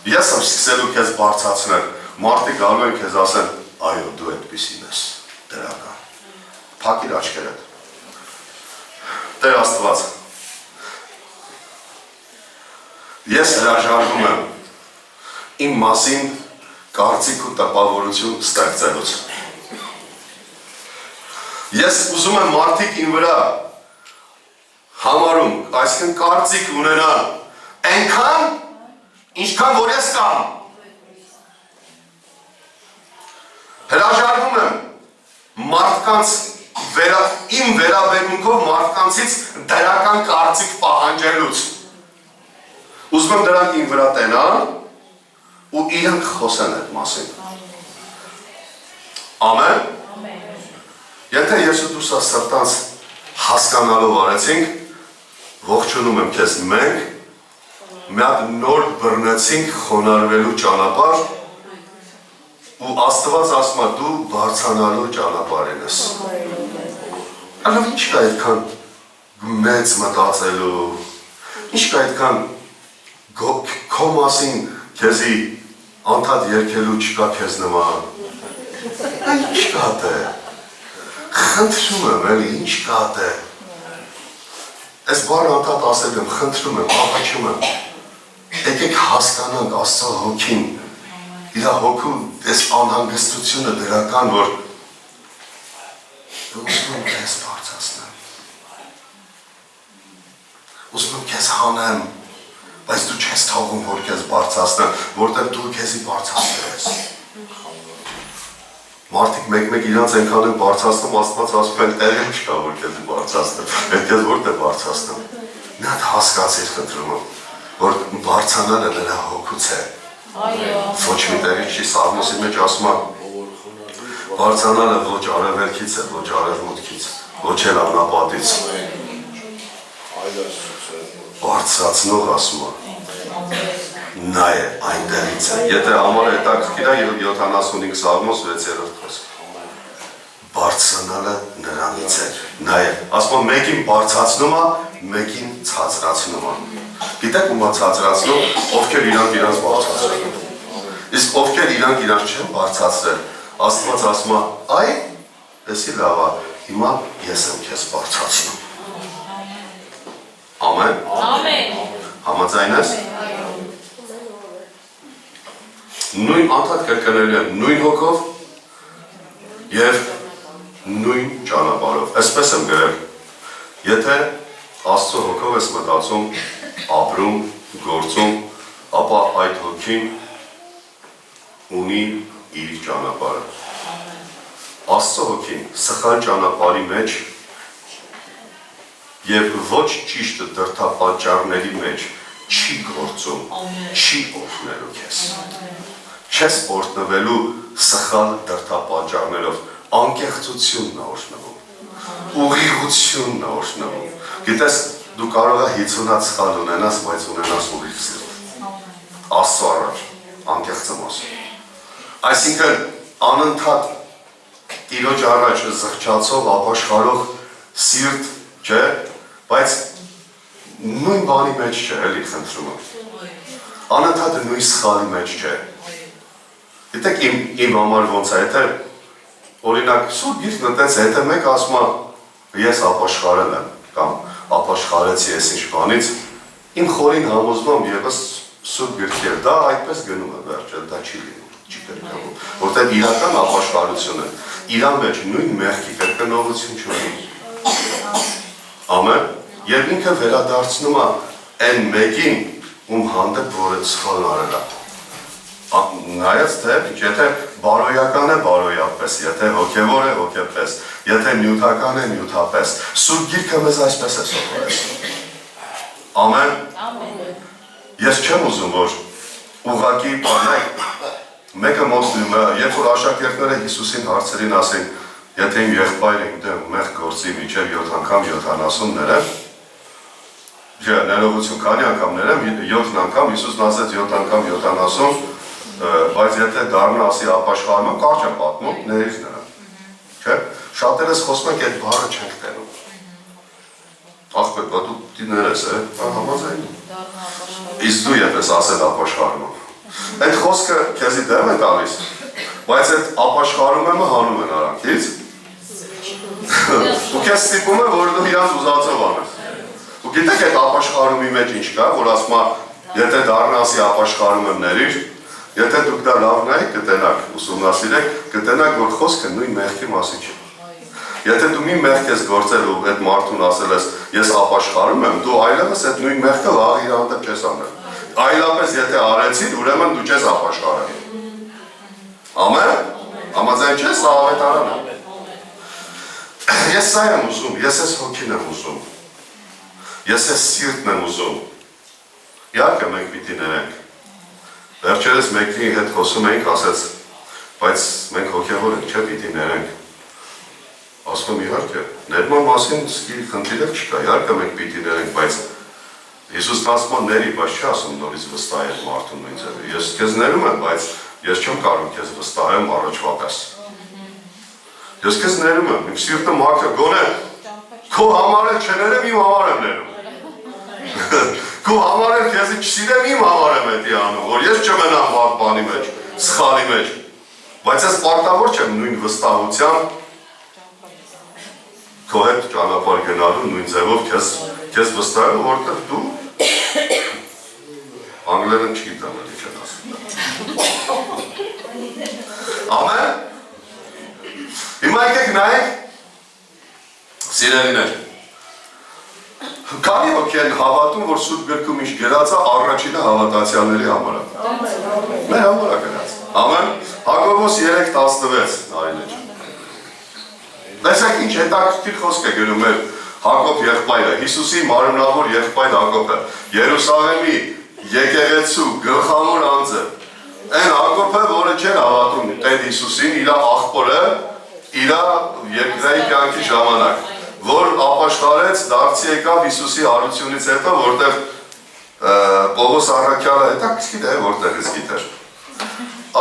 Ես եմ սկսելու քեզ բարձրացնել, մարդիկ գալու են քեզ ասեն, այո, դու այդպիսին ես, դրական։ Փակիր աչքերդ։ Տեր Աստված, ես հրաժարվում եմ իմ մասին կարծիք ու տպավորություն ստեղծելուց։ Ես ուզում եմ մարդիկ իմ վրա համարում, այսինքն կարծիք ունենան այնքան, ինչքան որ ես կամ։ Հրաժարվում եմ մարդկանց իմ վերաբերմունքով մարդկանցից դրական կարծիք պահանջելուց։ Ուզում եմ դրանք իմ վրա տենան ու իրանք խոսեն այդ մասին։ Ամեն։ Եթե ես ու դու սա սրտանց հասկանալով արեցինք, ողջունում եմ քեզ, մենք մի հատ նոր բռնեցինք խոնարհվելու ճանապարհ ու Աստված ասում է դու բարձրանալու ճանապարհին ես։ Այլև ինչ կա այդքան մեծ մտածելու, ինչ կա այդքան քո մասին քեզի անդադ երգելու չկա քեզ նման։ Ինչ կա դե։ Խնդրում եմ, էլի, ինչ կա դե։ Այս բառը անդադ ասել եմ, խնդրում եմ, աղաչում եմ։ Եկեք հասկանանք Աստծո հոգին, իր հոգու այս անհանգստությունը դրական, որ ուզում եմ քեզ բարձրացնեմ։ Ուզում եմ քեզ հանեմ, բայց դու չես թողում, որ քեզ բարձրացնեմ, որտեղ դու քեզի բարձրացրես։ Մարդիկ մեկ-մեկ իրանց այնքան են բարձրացնում, Աստված ասում է, տեղը չկա, որ քեզի բարձրացնեմ, այդ քեզ որտեղ բարձրացնեմ։ Մի հատ հասկացիր, խնդրում եմ, որ բարձրանալը նրա հոգուց է։ Ոչ մի տեղի չի, Սաղմոսի մեջ ասում է, բարձրանալը ոչ արևելքից է, ոչ արևմուտքից, ոչ էլ անապատից։ Բարձրացնող ասում է, նա է այնտեղից է։ Եթե համար հետաքրքիր է 75 Սաղմոս 6-րդ խոսք։ Բարձրանալը նրանից է, նա է։ Ասում է, մեկին բարձրացնում է, մեկին ցածրացնում է։ Գիտեք ում է ցածրացնում, ովքեր իրանք իրանց բարձրացնում։ Իսկ ովքեր իրանք իրանք չեն բարձրացրել, Աստված ասում է, այ, էսի լավ է, հիմա ես եմ քեզ բարձրացնում։ Ամեն։ Ամեն։ Համաձայն ես։ Նույն անդադ կրկնել եմ, նույն հոգով և նույն ճանապարհով։ Այսպես եմ գրել, եթե Աստծո հոգով ես մտածում, ապրում, գործում, ապա այդ հոգին ունի իր ճանապարհը։ Աստծո հոգին սխալ ճանապարհի մեջ և ոչ ճիշտ դրդապատճառների մեջ չի գործում, չի օգնելու քեզ։ Չես օրհնվելու սխալ դրդապատճառներով, անկեղծությունն է օրհնվում, ուղիղությունն է օրհնվում։ Գիտես, դու կարող ես 50 հատ սխալ ունենաս, բայց ունենաս ուղիղ սիրտ։ Աստծո առաջ, անկեղծ եմ ասում։ Այսինքն անընդհատ Տիրոջ առաջ զղջացող, ապաշխարող սիրտ չէ, բայց նույն բանի մեջ չէ, էլի խնդրում եմ։ Անընդհատ նույն սխալի մեջ չէ։ Գիտեք իմ համար ոնց է, եթե օրինակ Սուրբ Գիրքն այդպես հետը մեկ ասում է ես ապաշխարել եմ կամ ապաշխարեցի ես ինչ բանից, իմ խորին համոզմամբ ևս Սուրբ Գիրքի է, դա այդպես գնում է վերջը, դա չի լինում, չի կրկնվում, որտեղ իրական ապաշխարությունը իրան մեջ նույն մեղքի կրկնողություն չունի։ Ամեն, եւ ինքը վերադարձնում է այն մեկին, ում հանդեպ որը սխալն արել է։ Նայած թե եթե բարոյական է բարոյապես, եթե հոգևոր է հոգեպես, եթե նյութական է նյութապես, Սուրբ Գիրքը մեզ այսպես է սովորեցնում։ Ամեն։ Ես չեմ ուզում, որ ուղղակի բանակ մեկը մոտնում է, երբ որ աշակերտները Հիսուսին հարցերին ասեն, եթե իմ եղբայրը իմ դեմ մեղք գործի մինչև 7 անգամ 70 ներեմ, ներողություն, քանի անգամ ներեմ, 7 անգամ, Հիսուսն ասեց 7 անգամ 70, բայց եթե դառնա ասի ապաշխարում, կարճ է պատմում, ներիր նրան։ Չէ՞։ Շատերս խոսում ենք այդ բառը չենք տենում։ Ախպետ, բա դու դիներես է, համաձայնում։ Իսկ դու ևս ասել ապաշխարում։ Այդ խոսքը քեզի դեմ է տալիս, բայց այդ ապաշխարում եմ հանում են արանքից, ու կես ստիպում է, որ դու իրանց ուզածով անես։ Ու գիտեք այդ ապաշխարումի մեջ ինչ կա, որ ասում է, եթե դառնասի ապաշխարում եմ ներիր, եթե դուք դա լավ նայեք, կտենակ, ուսումնասիրեք, կտենակ, որ խոսքը նույն մեղքի մասի չէ։ Եթե դու մի մեղք ես գործել ու այդ մարդուն ասել ես, ես ապաշխարում եմ, դու այլևս այդ նույն մեղքը վաղ իր հանդեպ չես անել։ Այլապես եթե արեցիր, ուրեմն դու չես ապաշխարել։ Ամեն։ Համաձայն չես, սա ավետարան է։ Ես սա եմ ուզում, ես ես հոգին եմ ուզում։ Ես ես սիրտն եմ ուզում։ Իհարկե մենք պիտի ներենք։ Վերջերս մեկի հետ խոսում էինք, ասեց, բայց մենք հոգևոր ենք, չէ՞ պիտի ներենք։ Ասում եմ իհարկե, ներման մասին խնդիրը չկա, իհարկե մենք պիտի ներենք, բայց Հիսուսն ասում է ների, բայց չի ասում նորից վստահել մարդուն նույն ձևի։ Ես քեզ ներում եմ, բայց ես չեմ կարող քեզ վստահեմ առաջվա պես։ Ես քեզ ներում եմ, իմ սիրտը մաքր, գոնե քո համար էլ չներեմ, իմ համար եմ ներում։ Քո համար էլ քեզի չսիրեմ, իմ համար եմ էդի անում, որ ես չմենամ վատ բանի մեջ, սխալի մեջ։ Բայց ես պարտավոր չեմ նույն վստահությամբ քո հետ ճանապարհ գնալու նույն ձևով քեզ վստահել, որտեղ դու անգլերեն չգիտեմ, էլի չեմ ասում։ Ամեն։ Հիմա եկեք նայեք, սիրելիներ, քանի հոգի են հավատում, որ Սուրբ գրքում ինչ գրած է, առաջինը հավատացյալների համար է։ Մեր համար է գրած։ Ամեն։ Հակոբոս 3:16 նայեք։ Տեսեք ինչ հետաքրքիր խոսք է գրում մեր Հակոբ եղբայրը, Հիսուսի մարմնավոր եղբայր Հակոբը, Երուսաղեմի եկեղեցու գլխավոր անձը, այն Հակոբը, որը չէր հավատում Տեր Հիսուսին, իր աղբորը, իր երկրայի կյանքի ժամանակ, որ ապաշխարեց, դարձի եկավ Հիսուսի հարությունից հետո, որտեղ Պողոս առաքյալը հետաքրքիր է, որտեղից գիտեր։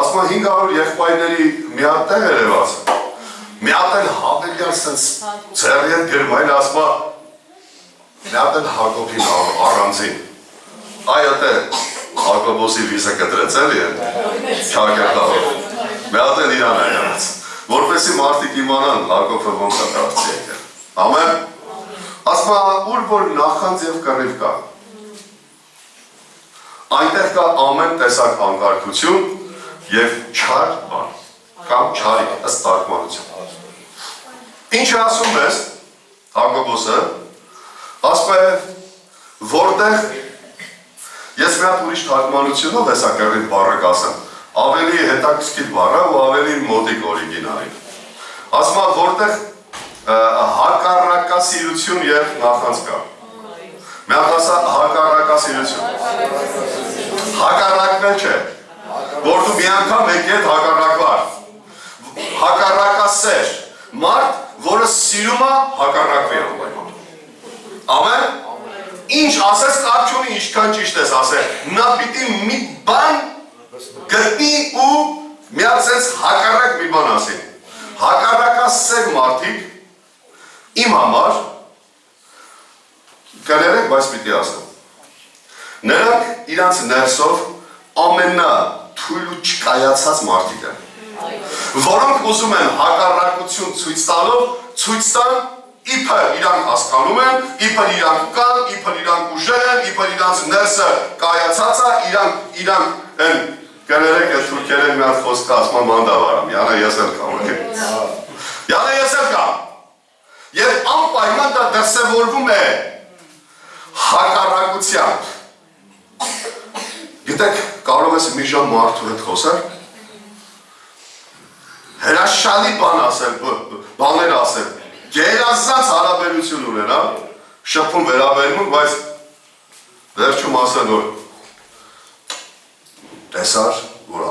Ասում է 500 եղբայրների մի հատ տեղ երևաց։ Մի հատ էլ հավելյալ սենց ձեռի հետ գրմային ասում է, մի հատ էլ Հակոբին առանձին։ Այ ատե Հակոբոսի վիզը կտրեց էլի են, չակերտավոր։ Մի հատ էլ իրան է եղած, որպեսի մարդիկ իմանան Հակոբը ոնց է դարձի եկել։ Ամեն, ասում է, ուր որ նախանձ և կռիվ կա, այնտեղ կա ամեն տեսակ անկարգություն և չար բան, կամ չարի, ըստ թարգմանության։ Ինչ ասում ես, Հակոբոսը, ասում է, որտեղ, ես մի հատ ուրիշ թարգմանությունով ես ակրիվ բառը կասեմ, ավելի հետաքրքիր բառը ու ավելի մոտիկ օրիգինալին։ Ասում է, որտեղ հակառակասիրություն և նախանձ կա։ Մի հատ ասա հակառակասիրություն։ Հակառակնել չէ, որ դու մի անգամ եկի հետ հակառակվար։ Հակառակասեր, մարդ, որը սիրում է հակառակվի անպայման։ Ամեն։ Ինչ ասես կապ չունի, ինչքան ճիշտ ես ասել, նա պիտի մի բան գտնի ու մի հատ սենց հակառակ մի բան ասի։ Հակառակասեր մարդիկ իմ համար կներեք, բայց պիտի ասեմ։ Նրանք իրանց ներսով ամենաթույլ ու չկայացած մարդիկ են, որոնք ուզում են հակառակություն ցույց տալով, ցույց տան, իբր իրանք հասկանում են, իբր իրանք կան, իբր իրանք ուժեղ են, իբր իրանց ներսը կայացած է, իրանք են կներեք այդ թուրքերեն մի հատ խոսքը ասում եմ անդավարամ, յանը ես էլ կամ, յանը ես էլ կամ, և անպայման դա դրսևորվում է հակառակությամբ։ Գիտեք, կարող ես մի ժամ մարդու հետ խոսել, հրաշալի բաներ ասել, գերազանց հարաբերություն ունենա, շփում վերաբերմունք, բայց վերջում ասել, որ տեսար, որ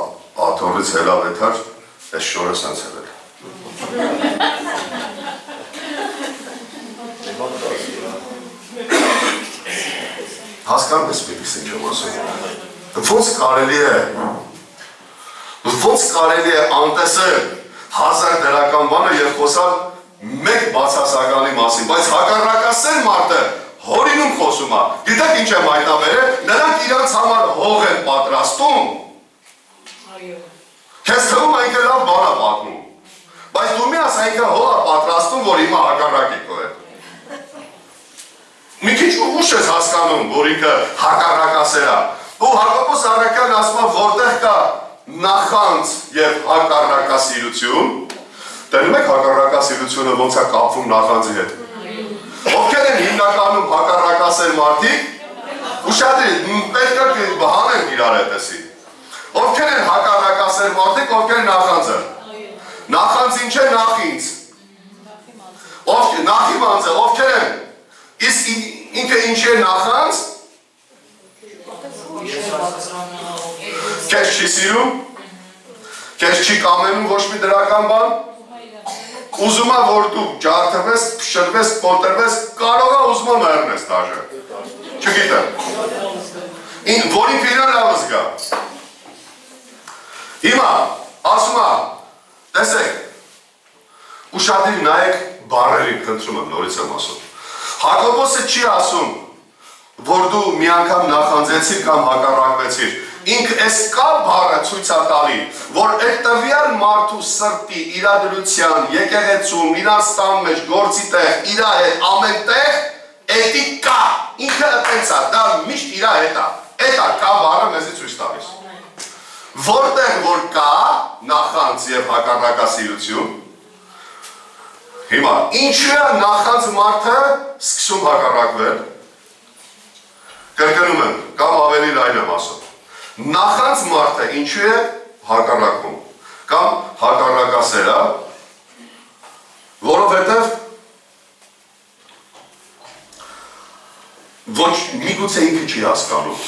աթոռից հելավետար, այս շորը սենց հելել։ Հասկանում ես պիտիս ինչ եմ ասում։ Ոնց կարելի է անտեսել 1000 դրական բանը և խոսալ մեկ բացասականի մասին, բայց հակառակասեր մարդը հորինում խոսում է։ Գիտեք ինչ եմ հայտնաբերել, նրանք իրանց համար հող են պատրաստում, Քեզ թվում է ինքը լավ բան է պատմում, բայց դու մի ասա ինքը հո է պատրաստում, որ հիմա հակառակ է քո հետ։ Մի քիչ ուշ ես հասկանում, որ ինքը հակառակասեր է։ Ու Հակոբոս առաքյալն ասում է, որտեղ կա նախանձ եւ հակառակասիրություն, տենում եք հակառակասիրությունը ոնց է կապվում նախանձի հետ։ Ովքեր են հիմնականում հակառակասեր մարդիկ, ուշադրի, պետք է հանենք իրար հետեսի։ Ովքեր են հակառակասեր մարդիկ, ովքեր են նախանձը։ Նախանձ ինչ է նախինձ։ Նախիմանձը, ովքեր են։ Իսկ ինքը ինչ է նախանձ։ Քեզ չի սիրում, քեզ չի կամենում ոչ մի դրական բան, ուզում է, որ դու ջարդվես, փշրվես, կոտրվես, կարող է ուզում է մեռնես դաժե, չգիտեմ, որ ինքը իրան լավ զգա։ Հիմա, ասում է, տեսեք, ուշադրի նայեք բառերին, խնդրում եմ, նորից եմ ասում, Հակոբոսը չի ասում, որ դու մի անգամ նախանձեցիր կամ հակառակվեցիր, ինքը այս կա բառը ցույց է տալի, որ այդ տվյալ մարդու սրտի իրադրության, եկեղեցում, իրան ստան մեջ, գործի տեղ, իրա հետ, ամեն տեղ, էդի կա, ինքը այդպես է, դա միշտ իրա հետ է, էդ է կա բառը մեզի ցույց տալիս։ Որտեղ որ կա նախանձ եւ հակառակասիրություն, հիմա ինչու է նախանձ մարդը սկսում հակառակվել, կրկնում եմ, կամ ավելի լայն եմ ասում, նախանձ մարդը ինչու է հակառակում, կամ հակառակասեր է, որովհետև ոչ միգուցե ինքը չի հասկանում,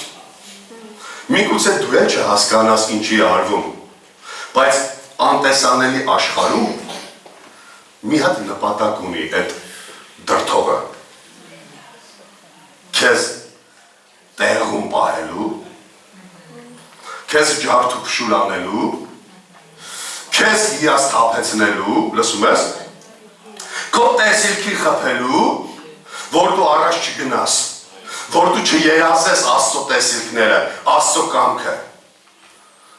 միգուցե դու էլ չհասկանաս ինչի է արվում, բայց անտեսանելի աշխարհում մի հատ նպատակ ունի այդ դրթողը, քեզ տեղում պահելու, քեզ ջարդ ու փշուր անելու, քեզ հիասթափեցնելու, լսում ես, քո տեսիլքի խփելու, որ դու առաջ չգնաս, որ դու չերազես Աստծո տեսիլքները, Աստծո կամքը։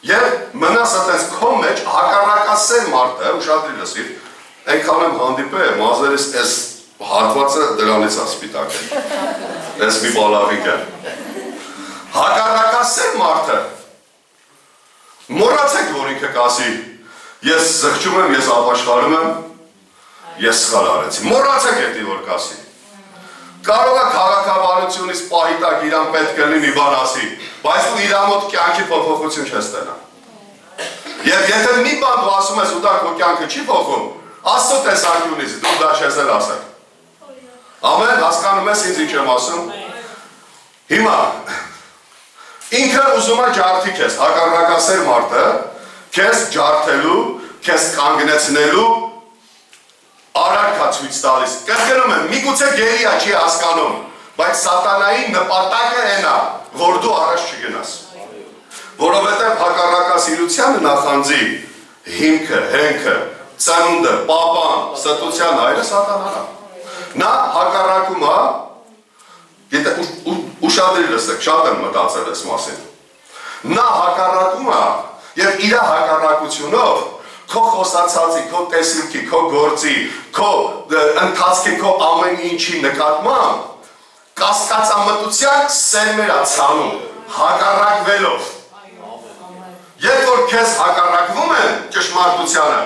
Եվ մնաս այդպես քո մեջ հակառակասեր մարդը, ուշադրի լսիր, այնքան եմ հանդիպել, մազերս այս հատվածը դրանից է սպիտակ է, այս մի բալավիկ է։ Հակառակասեր մարդը, մոռացեք, որ ինքը կասի, ես զղջում եմ, ես ապաշխարում եմ, ես սխալ արեցի, մոռացեք էդի որ կասի։ Կարող է քաղաքավարությունից պահի տակ իրան պետք է լինի բան ասի, բայց դու իր մոտ կյանքի փոփոխություն չես տենա։ Եվ եթե մի բան դու ասում ես ու դա քո կյանքը չի փոխում, Աստծո տեսանկյունից դու դա չես էլ ասել։ Ամեն հասկանում ես ինձ ինչ եմ ասում։ Հիմա ինքը ուզում է ջարդի քեզ, հակառակասեր մարդը, քեզ ջարդելու, քեզ կանգնեցնելու արարքա ցույց տալիս։ Կրկնում եմ, միգուցե գերիա չի հասկանում, բայց սատանայի նպատակը այն է, որ դու առաջ չգնաս։ Որովհետև հակառակասիրության նախանձի հիմքը, հենքը, ծնունդը, պապան, ստության հայրը սատանան է։ Նա հակառակում է, գիտե ուշադրի լսեք, շատ եմ մտածել այս մասին։ Նա հակառակում է եւ իր հակառակությունով քո խոսացածի, քո տեսիլքի, քո գործի, քո ընթացքի, քո ամեն ինչի նկատմամբ կասկածամտության սերմեր է ցանում, հակառակվելով։ Երբ որ քեզ հակառակվում են ճշմարտությանը,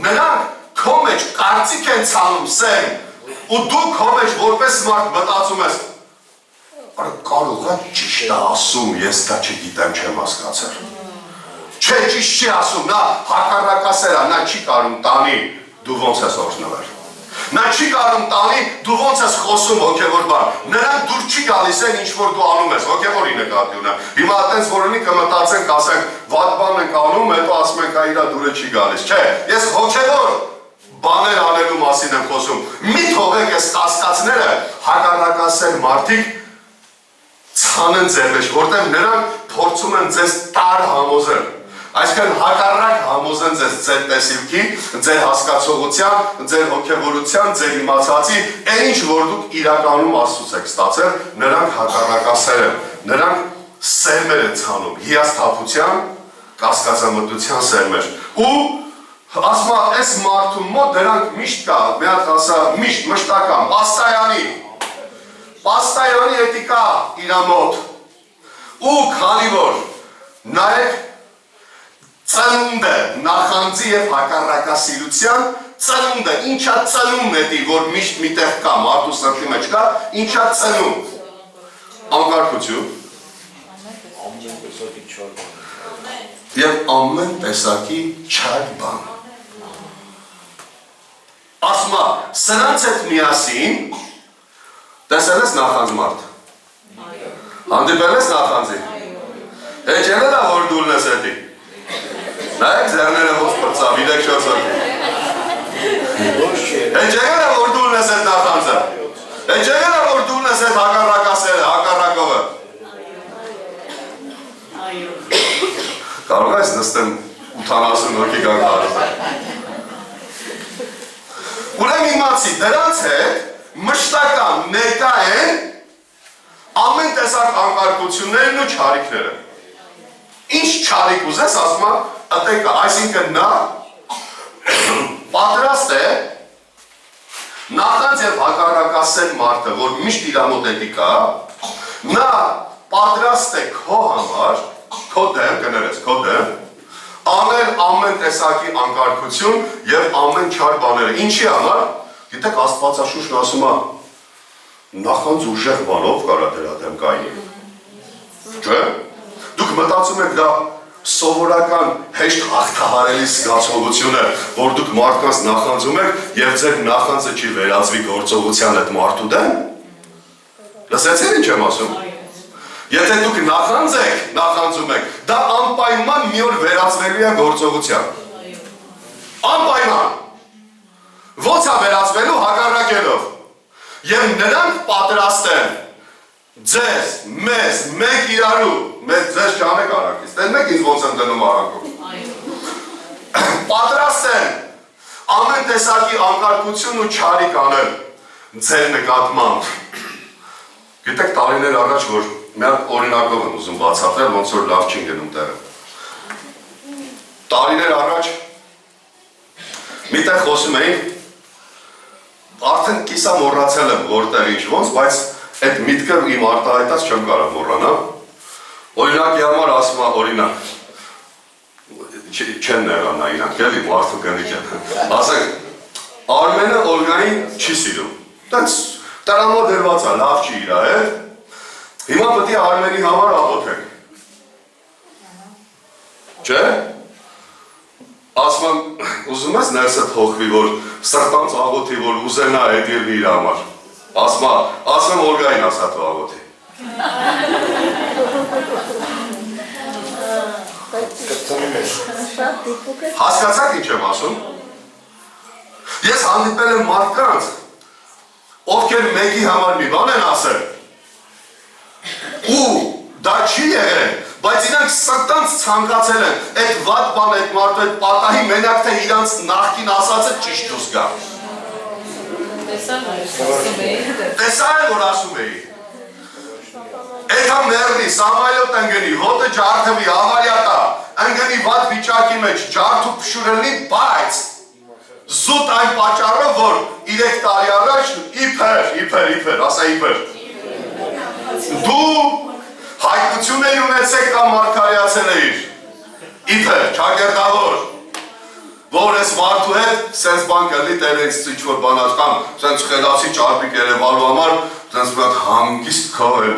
նրանք քո մեջ կարծիք են ցանում սերմ, ու դու քո մեջ որպես մարդ մտածում ես, կարող է ճիշտ է ասում, ես դա չգիտեմ, չեմ հասկացել։ Չէ, ճիշտ չի ասում, նա հակառակասեր է, նա չի կարում տանի, դու ոնց ես օրհնվել։ Նա չի կարում տանի, դու ոնց ես խոսում հոգևոր բան։ Նրանք դուր չի գալիս են ինչ որ դու անում ես, հոգևորի նկատի ունեմ։ Հիմա այտենց որոնի կմտածենք, ասենք, վատ բան ենք անում, հետո ասում ենք, իրա դուրը չի գալիս։ Չէ, ես հոգևոր բաներ անելու մասին եմ խոսում։ Մի թողեք այս կասկածները հակառակասեր մարդիկ ցանեն ձեր մեջ, որտեղ նրանք փորձում են ձեզ տար համոզել։ Այսինքն հակառակ համոզեն ձեզ ձեր տեսիլքի, ձեր հասկացողության, ձեր հոգևորության, ձեր իմացածի, այն ինչ որ դուք իրականում Աստծուց եք ստացել, նրանք հակառակասեր են, նրանք սերմեր են ցանում, հիասթափության, կասկածամտության սերմեր, ու ասма այս մարդու մոտ դրանք միշտ կա, մի հատ ասա միշտ մշտական, պաստայանի էտիկա իրա մոտ ու քանի որ նայեք ծնունդը նախանձի և հակառակասիրության ծնունդը, ինչա ծնում էտի, որ միշտ միտեղ կա, մարդու սրտի մեջ կա, ինչա ծնում, անկարգություն և ամեն տեսակի չար բան։ Ասմա, սրանց հետ միասին տեսել ես նախանձ մարդ։ Հանդիպել ես նախանձի։ Հեչել է որ դուլն ես հետի։ Նայեք ձերները ոնց պրծավ, իրեք շոցոքի։ Հեչել է որ դուլն ես հետ նախանձը։ Հեչել է որ դուլն ես հետ հակառակովը։ Կարող ես նստեմ 80 հոգի կան կարծը։ Ուրեմ իմացի, դրանց հետ մշտական ներկա են ամեն տեսակ անկարգություններն ու չարիքները։ Ինչ չարիք ուզես, ասում է, ըտեկա, այսինքն նա պատրաստ է նախանձ և հակառակասել մարդը, որ միշտ իրա մոտ էտի կա, նա պատրաստ է քո համար, քո դեմ, կներես, քո դեմ, անել ամեն տեսակի անկարգություն և ամեն չար բաները։ Ինչի համար, գիտեք աստվածաշուչն ասում է, նախանձ ուժեղ բանով կարա դրա դեմ կայնի։ Չէ՞։ Դուք մտածում եք դա սովորական հեշտ հաղթահարելի զգացողություն է, որ դուք մարդկանց նախանձում եք և ձեր նախանձը չի վերածվի գործողության այդ մարդու դեմ։ Լսեցին ինչ եմ ասում։ Եթե դուք նախանձում եք, դա անպայման մի օր վերածվելու է գործողության։ Անպայման։ Ոնց է վերածվելու հակառակելով։ Եվ նրանք պատրաստ են ձեզ, մեզ, մենք իրարու, մեզ ձեզ չանեք արանքից, տեսնեք ինձ ոնց եմ դնում արանքում։ Պատրաստ են ամեն տեսակի անկարգություն ու չարիք անել ձեր նկատմամբ։ Գիտեք տարիներ առաջ, որ մի հատ օրինակով եմ ուզում բացատրել, ոնց որ լավ չի գնում տեղը։ Տարիներ առաջ միտեղ խոսում էինք, արդեն կիսա մոռացել եմ որտեղ ինչ ոնց, բայց այդ միտքը իմ արտահայտած չեմ կարող մոռանալ։ Օրինակի համար ասում է օրինակ, չեն նեղանա իրանք, էլի մարդու կնիկ են։ Ասենք, Արմենը Օլգային չի սիրում, տրամով դրված է, լավ չի իրա հետ, հիմա պետք է Արմենի համար աղոթենք։ Չէ՞։ Ասում եմ, ուզում ես ներսը թողվի, որ սրտանց աղոթի, որ ուզենա հետ ելնի իր համար։ Ասում եմ Օլգային ասա թող աղոթի։ Հասկացաք ինչ եմ ասում։ Ես հանդիպել եմ մարդկանց, ովքեր մեկի համար մի բան են ասել, ու դա չի եղել, բայց իրանք սրտանց ցանկացել են, այդ վատ բան, այդ մարդու այդ պատահի մենակ թե իրանց նախքին ասածը ճիշտ դուրս գա։ Տեսա է, որ ասում էի։ Էթա մերնի, Սամայլոտ ընգնի, հոտը ջարդվի, ավարյատա, ընգնի վատ վիճակի մեջ, ջարդու պշուրելնի, բայց զուտ այն պատճառով, որ 3 տարի առաջ իպեր, ասա իպեր։ Դու հայտնություն էի ունեցեք կամ մարգարեացել էիր, իպեր, չագերտավոր, որ ես մարդու հետ սենց բան կլի տերենց ինչ-որ բանած կամ սենց խելացի ճարպիկ երևալու համար սենց մատ հանգիստ քո էլ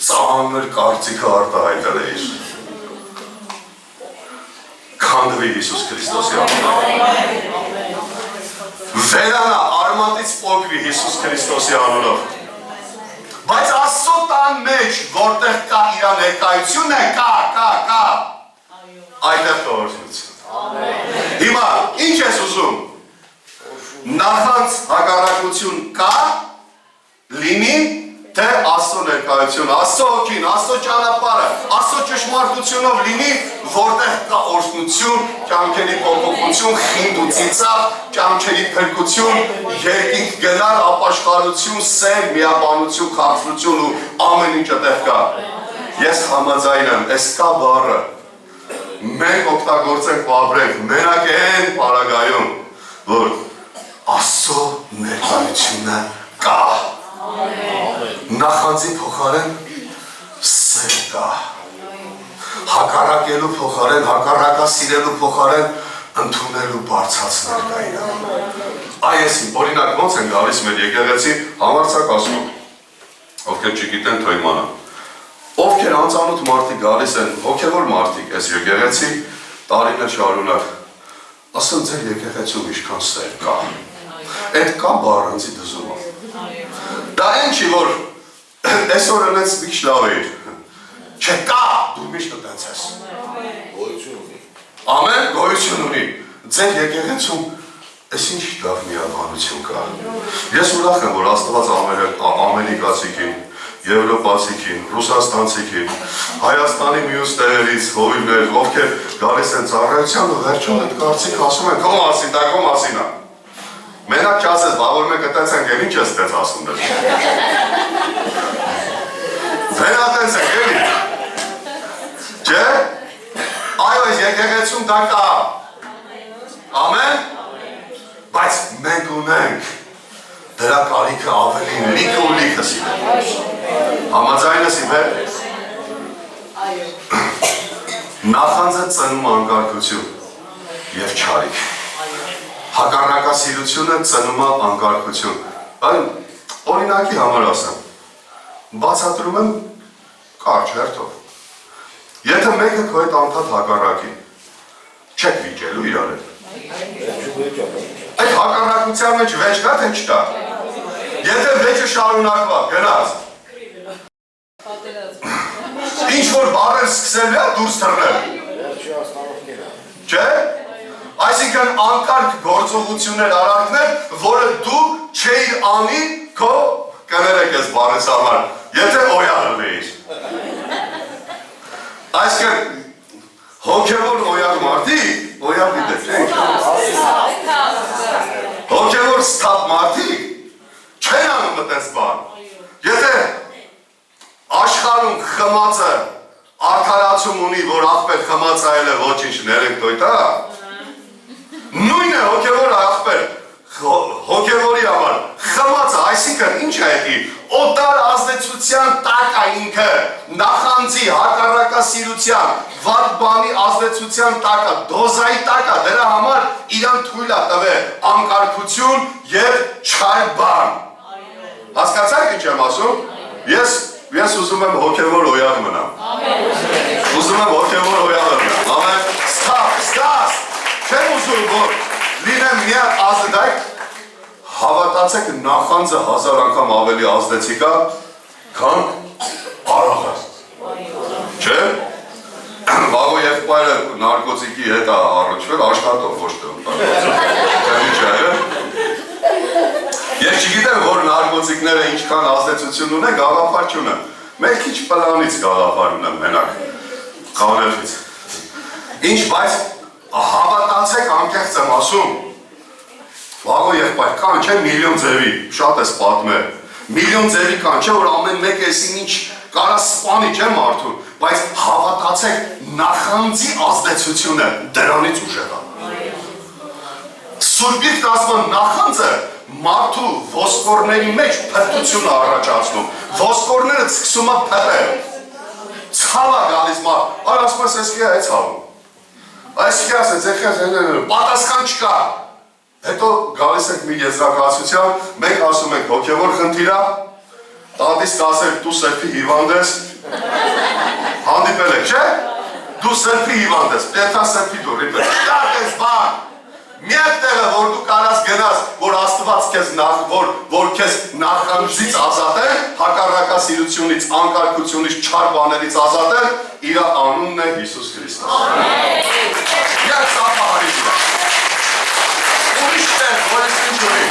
ծանր կարծիքը արտահայտել էիր։ Քանդվի Հիսուս Քրիստոսի անունով։ Վերանա արմատից պոկվի Հիսուս Քրիստոսի անունով։ Բայց Աստծո տան մեջ, որտեղ կա իր ներկայությունը, կա։ Այդտեղ տողորություն։ Հիմա, ինչ ես ուզում։ Նախանց հակառակություն կա, լինի, թե Աստծո ներկայություն, Աստծո հոգին, Աստծո ճանապարհը, Աստծո ճշմարտությունով լինի, որտեղ կա օրհնություն, կյանքերի փոփոխություն, խինդ ու ծիծաղ, կյանքերի փրկություն, երկինք գնալ, ապաշխարություն, սեր, միաբանություն, խաղաղություն ու ամեն ինչ այդտեղ կա։ Ես համաձայն եմ, այս կա բառը մենք օգտագործենք ու ապրենք մենակ այն պարագայում, որ Աստծո ներկայությունը կա։ Նախանձի փոխարեն սեր կա։ Հակառակելու փոխարեն, հակառակասիրելու փոխարեն ընդունելու բարձրացնել կա իրան։ Այսինքն, օրինակ ոնց են գալիս մեր եկեղեցի համարձակ ասում, ովքեր չգիտեն թող իմանան։ Ովքեր անծանոթ մարդիկ գալիս են, հոգևոր մարդիկ այս եկեղեցի տարիներ շարունակ, ասում ձեր եկեղեցում ինչքան սեր կա։ Այդ կա բառանցի դզումը։ Դա ինչի որ այսօր այնպես մի քիչ լավ է։ Չկա, դու միշտ տենց ես։ Գոյություն ունի։ Ամեն գոյություն ունի։ Ձեր եկեղեցում այս ինչ լավ միաբանություն կա։ Ես ուրախ եմ, որ Աստված ամերիկացիքին, եվրոպացիքին, ռուսաստանցիքին, Հայաստանի մյուս տեղերից հովիվներ, ովքեր գալիս են ծառայության ու վերջում այդ կարծիք ասում են, քո մասին, դա քո մասին է։ Մենակ չասես, բա որ մենք այդպես ենք, ինչ ես այդպես ասում դες։ Մենակ այդպես ենք, էլի։ Չէ՞։ Այո, այս եկեղեցում դա կա։ Ամեն։ Բայց մենք ունենք դրա կարիքը ավելի լիքը ու լիքը սիրել։ Համաձայն ես իմ հետ։ Նախանձը ծնում անկարգություն և չարիք։ Հակառակասիրությունը ծնում է անկարգություն։ Օրինակի համար ասեմ, բացատրում եմ կարճ հերթով։ Եթե մեկը քո հետ անդադ հակառակի, չեք վիճելու իրար հետ։ Այդ հակառակության մեջ վեճ կա, թե չկա։ Եթե վեճը շարունակվա, գնաց։ Ինչ-որ բառեր սկսել է դուրս թռնել։ Չէ՞։ Այսինքն անկարգ գործողություններ արարքներ, որը դու չէիր անի քո կներեք ես բառես համար, եթե օյալ լեիր։ Այսինքն հոգևոր օյալ մարդիկ, օյալ դիտեք, չէ՞։ Հոգևոր ստապ մարդիկ չեն անում մտես բան։ Եթե աշխարհում խմածը արդարացում ունի, որ աղբեր խմած այլ է ոչինչ ներեք տոյտա, նույն է հոգևոր աղբեր, հոգևորի համար, խմածը, այսինքն ինչ է հետի, օտար ազդեցության տակ է ինքը, նախանձի, հակառակասիրության, վատ բանի ազդեցության տակ է, դոզայի տակ է, դրա համար իրան թույլ է տվել անկարգություն և չար բան։ Հասկացաք ինչ եմ ասում, ես ուզում եմ հոգևոր օյալ մնամ, ուզում եմ հոգևոր օյալ մնամ, ամեն ստաս, չեմ ուզում, որ լինեմ միակ ազդայք, հավատացեք նախանձը 1000 անգամ ավելի ազդեցիկ է, քան արաղը, չէ՞, վաղո եղբայրը նարկոտիկի հետ է առնչվել, աշխատով ոչ թե Ես չգիտեմ, որ նարկոտիկները ինչքան ազդեցություն ունեն, գաղափար չունեմ, մեր քիչ պլանից գաղափար ունեմ մենակ, կանելից, ինչ բայց հավատացեք անկեղծ եմ ասում, վաղո եղբայր կան չէ միլիոն ձևի, շատ ես պատմել, միլիոն ձևի կան չէ, որ ամեն մեկ էսին ինչ կարա սպանի չէ մարդուն, բայց հավատացեք նախանձի ազդեցությունը դրանից ուժեղ է։ Սուրբիկ ասում նախանձը մարդու ոսկորների մեջ փրկություն է առաջացնում, ոսկորները սկսում է փրկել, ցավ է գալիս մարդ, այլ ասում ես էսքի է ցավում, այսքի ասեց պատասխան չկա, հետո գալիս ենք մի եզրակացության, մենք ասում ենք հոգևոր խնդիր է, տատիս կասեք դու սրբի հիվանդ ես, հանդիպել եք, չէ, դու սրբի հիվանդ ես, պետա սրբի դու ռիպետ, չկար ես բան, միակ տեղը, որ դու կարաս գնաս, որ Աստված քեզ որ քեզ նախանձից ազատել, հակառակասիրությունից, անկարգությունից, չար բաներից ազատել, իր անունն է Հիսուս Քրիստոս։ Միակ սապահարից է։ Ուրիշ տեղ, որ ես ինչ ունի։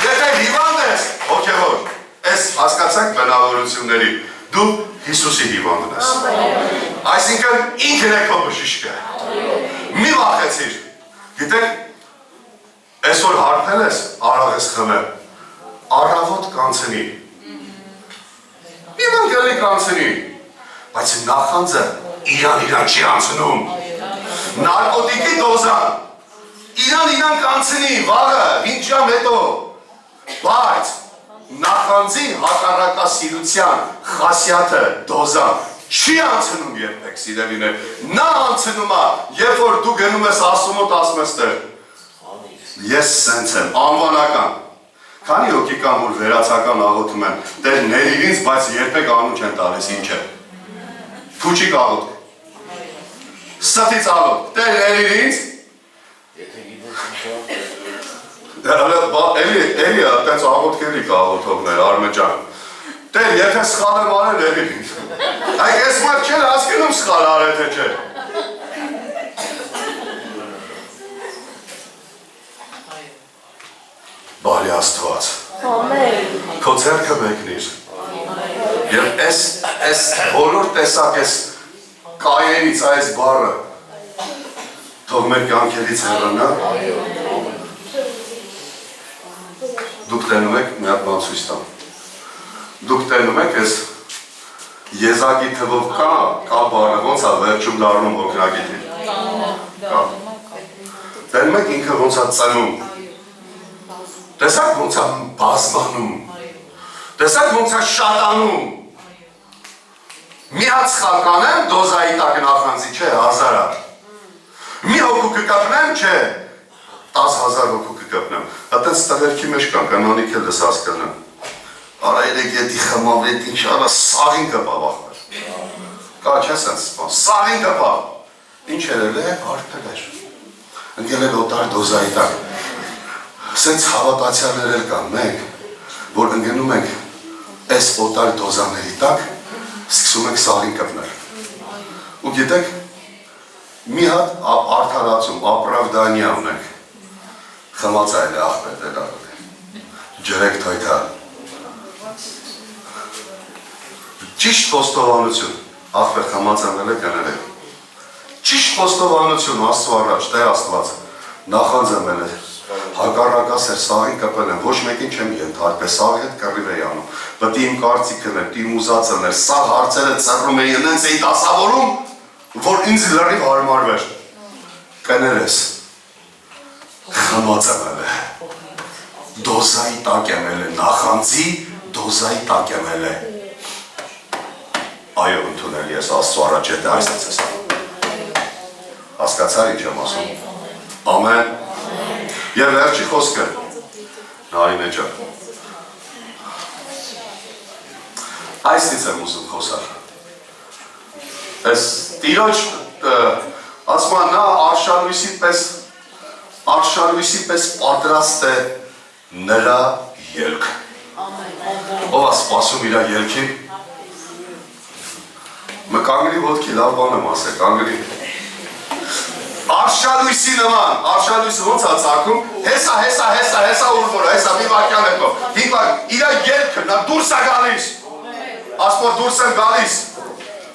Եթե հիվանդ ես, հոգևոր, ես հասկացանք բնավորությունների, դու Հիսուսի հիվանդն ես։ Այսինքն ինքն է քո բժիշկը։ Մի վախեցիր, գիտեք, այսօր հարբել ես, արաղ ես խմել, առավոտ կանցնի, մի մնգելի կանցնի, բայց նախանձը իրան չի անցնում։ Նարկոտիկի դոզան իրան կանցնի վաղը 5 ժամ հետո, բայց նախանձի հակառակասիրության խասյաթը դոզան չի անցնում երբեք սիրելիներ, նա անցնում է, երբ որ դու գնում ես Աստծու մոտ ասում ես Տեր, ես սենց եմ, անվանական, քանի հոգի կան, որ վերացական աղոթում են, Տեր ներիր ինձ, բայց երբեք անուն չեն տալիս, ինչ է, փուչիկ աղոթք, ստից աղոթք, Տեր ներիր ինձ, էլի այդպես աղոթքերի կա աղոթողներ, Արմեջան, Տեր, եթե սխալ եմ արել, ներիր ինձ, այք ես մարդ չել հասկնում սխալ արել, թե չէ, բարի Աստված, քո ձեռքը մեկնիր, և այս բոլոր տեսակ այս կայերից այս բառը թող մեր կյանքերից հեռանա, դուք տենում եք մի հատ բան ցույց տամ, դուք տենում եք այս եզակի թվով կա բառը, ոնց է վերջում դառնում օգնագետի, կա, տենում եք ինքը ոնց է ծնում, տեսակ ոնց է բազմանում, տեսակ ոնց է շատանում, մի հատ սխալ կանեմ, դոզայի տակ նախանձի, չէ, 1000 է, մի հոգու կկապնեմ, չէ, 10,000 հոգու կկապնեմ, հատենց տղերքի մեջ կան, կանանիք էլ ես հասկանում, արա երեք եդի խմավետ ինչ արա սաղին կպավ աղբեր, կա չես են սպան, սաղին կպավ, ինչ երել է, հարպել էր, ընգել էր օտար դոզայի տակ, սենց հավատացյալներ էլ կան, մենք, որ ընգնում ենք այս օտար դոզաների տակ, սկսում ենք սաղին կպնել, ու գիտեք, մի հատ արդարացում, ապրավդանյա ունենք, խմացայլ է աղբետ էլ արել է, ջրեք թոյթա, ճիշտ խոստովանություն, աղբետ խմացանել է կնել է, ճիշտ խոստովանություն Աստծու առաջ, Տեր Աստված, նախանձել է, հակառակասեր սաղին կպել եմ, ոչ մեկին չեմ ենթարկվել, սաղի հետ կռիվ էի անում, պետք է իմ կարծիքն էր, իմ ուզածն էր, սաղ հարցերը ծռում էի, ընենց էի դասավորում, որ ինձ լրիվ հարմարվեր, կներ ես, խմացանել է, դոզայի տակ եմել է, նախանձի դոզայի տակ եմել է, այո, ընդունել ես Աստծու առաջ հետ այսպես ես, հասկացար ինչ եմ ասում, ամեն, և վերջի խոսքը, Նարինե ջան, այսից եմ ուզում խոսալ, այս տիրոջ, ասմա նա արշալույսի պես պատրաստ է նրա ելք, ով է սպասում իրա ելքին, մը կանգրի ոտքի լավ բան եմ ասել, կանգրի, արշալույսի նման, արշալույսը ոնց է ծագում, հեսա ուր որ, հեսա մի վարկյան հետո, իրա ելքը, նա դուրս է գալիս, ասմոր դուրս են գալիս,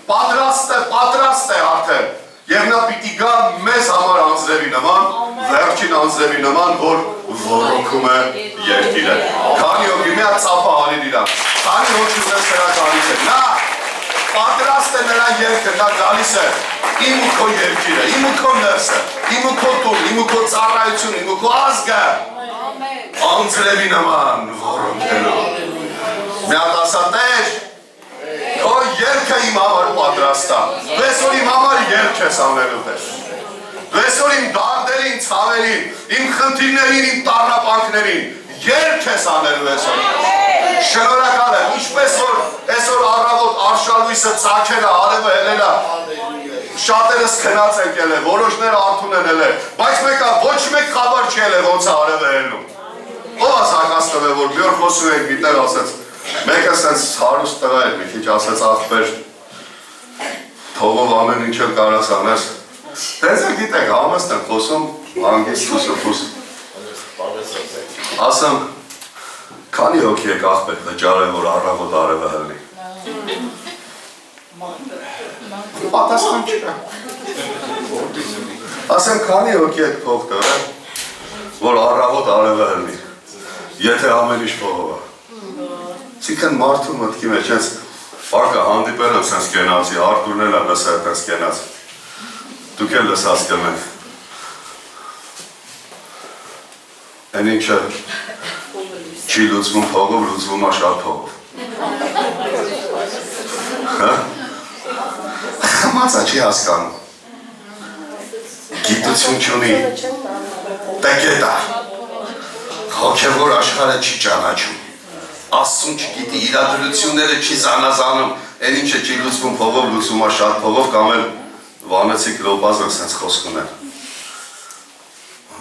պատրաստ է արդեն, և նա պիտի գա մեզ համար անձրևի նման, վերջին անձրևի նման, որ որոքում է երկիրը, քանի հոգի մի հատ ծապա հարիր իրա, քանի հոգի ունես նրա գալիս է, նա պատրաստ է նրա ելքը, նա գալիս է, իմ ու քո երկիրը, իմ ու քո ներսը, իմ ու քո տուն, իմ ու քո ծառայություն, իմ ու քո ազգը, անձրևի նման որոնքելու, մի հատ ասա Տեր, քո ելքը իմ համար պատրաստ է, դու այսօր իմ համար ելք ես անելու Տեր, դու այսօր իմ դարդերին, ցավերին, իմ խնդիրներին, իմ տառապանքներին, ելք ես անելու այսօր, շնորհակալ եմ, ինչպես որ այսօր առավոտ արշալույսը ծագել է, արևը հելել է, շատերս քնած են ելել, որոշները արթուն են ելել, բայց մեկը ոչ մեկ խաբար չի ելել, ոնց է արևը հելնում, ով ասակաստվ է, որ մի օր խոսում ենք, միտներ ասեց, մեկը սենց հարուստ տղա էր, մի քիչ ասեց աղբեր, թողով ամեն ինչ էլ կարաս անես, դենց է գիտեք, համեստ են խոսում, հանգիստ ուսուփուս, ասեմ, քանի հոգի եք աղբեր վճարել, որ առավոտ արևը հլնի, պատասխան չկա, ասեմ, քանի հոգի եք փող տվել, որ առավոտ արևը հլնի, եթե ամեն ինչ փողով է, Սիքն մարդու մտքի մեջ ես Պակը հանդիպել եմ սենց կենացի, Արտուրն էլ է լսել տենց կենաց։ Դուք էլ լսած կմեք։ Են ինչը չի լուծվում փողով, լուծվում է շատ փողով։ Խմածա չի հասկանում։ Գիտություն չունի, տեկետ է, հոգևոր աշխարհը չի ճանաչում, Աստծուն չգիտի, իրադրությունները չի զանազանում, այն ինչը չի լուծվում փողով, լուծվում է շատ փողով, կամ էլ Վանեցիկ Լոբազը սենց խոսք ուներ,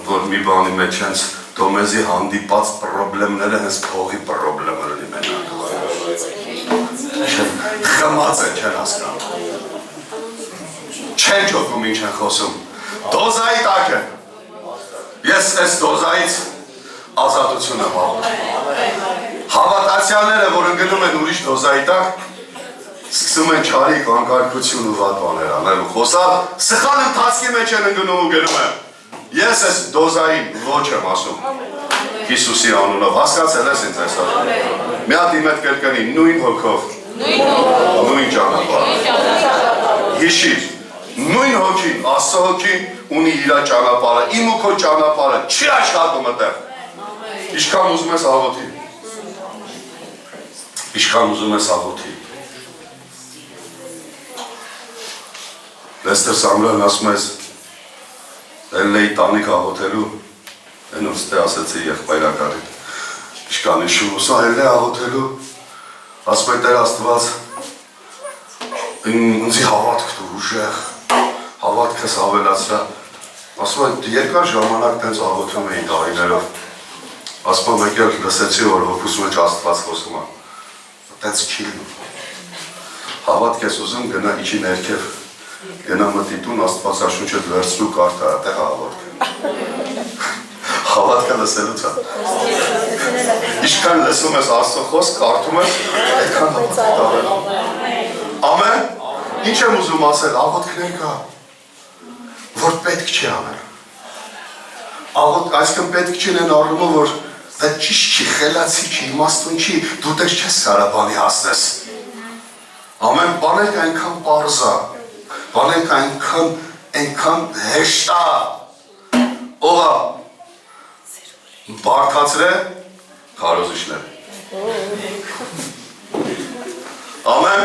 որ մի բանի մեջ հենց Թոմեզի հանդիպած պրոբլեմները հենց փողի պրոբլեմը լինի մենակ։ Խմած են, չեն հասկանում։ Չեն ճոգում ինչ են խոսում։ Դոզայի տակ են։ Ես այս դոզայից ազատություն եմ աղում։ Հավատացյալները, որ ընգնում են ուրիշ դոզայի տակ, սկսում են չարիք, անկարգություն ու վատ բաներ անել ու խոսալ, սխալ ընթացքի մեջ են ընգնում ու գնում են։ Ես այս դոզային ոչ եմ ասում, Հիսուսի անունով, հասկացել ես ինձ այսօր։ Մի հատ իմ հետ կրկնի, նույն հոգով, նույն ճանապարհ։ Հիշիր, նույն հոգին, Աստծո հոգին ունի իր ճանապարհը, իմ ու քո ճանապարհը չի աշխատում այդտեղ։ Ինչքան ուզում ես աղոթի։ Ինչքան ուզում ես աղոթի։ Լեստեր Սամուելն ասում ես Էլլեի տանիք աղոթելու, են ուստ է ասեցի եղբայրակարին, ինչքան իշում ուսա էլլե աղոթելու, ասում է Տեր Աստված, ինձի հավատք դու ուժեղ, հավատքս ավելացրա, ասում է երկար ժամանակ տենց աղոթում էին տարիներով, ասում է մեկ էլ լսեցի, որ հոգուս մեջ Աստված խոսում է, տենց չի լինում, հավատք ես ուզում գնա իջի ներքև, գնա մտի տուն, Աստվածաշունչը վերցրու կարդա, այդտեղ հավատքը։ Հավատքը լսելուց է։ Ինչքան լսում ես Աստծո խոսք, կարդում ես, այդքան հավատք դառնում։ Ամեն, ինչ եմ ուզում ասել, աղոթքներ կա, որ պետք չի անել։ Այսքան պետք չինեն առնումը, որ դա ճիշտ չի, խելացի չի, իմաստուն չի, դու դες չես սարաբանի հասնես։ Ամեն բաները այնքան պարզ է, բաները այնքան հեշտ է, ողա բարդացրե քարոզիչներ։ Ամեն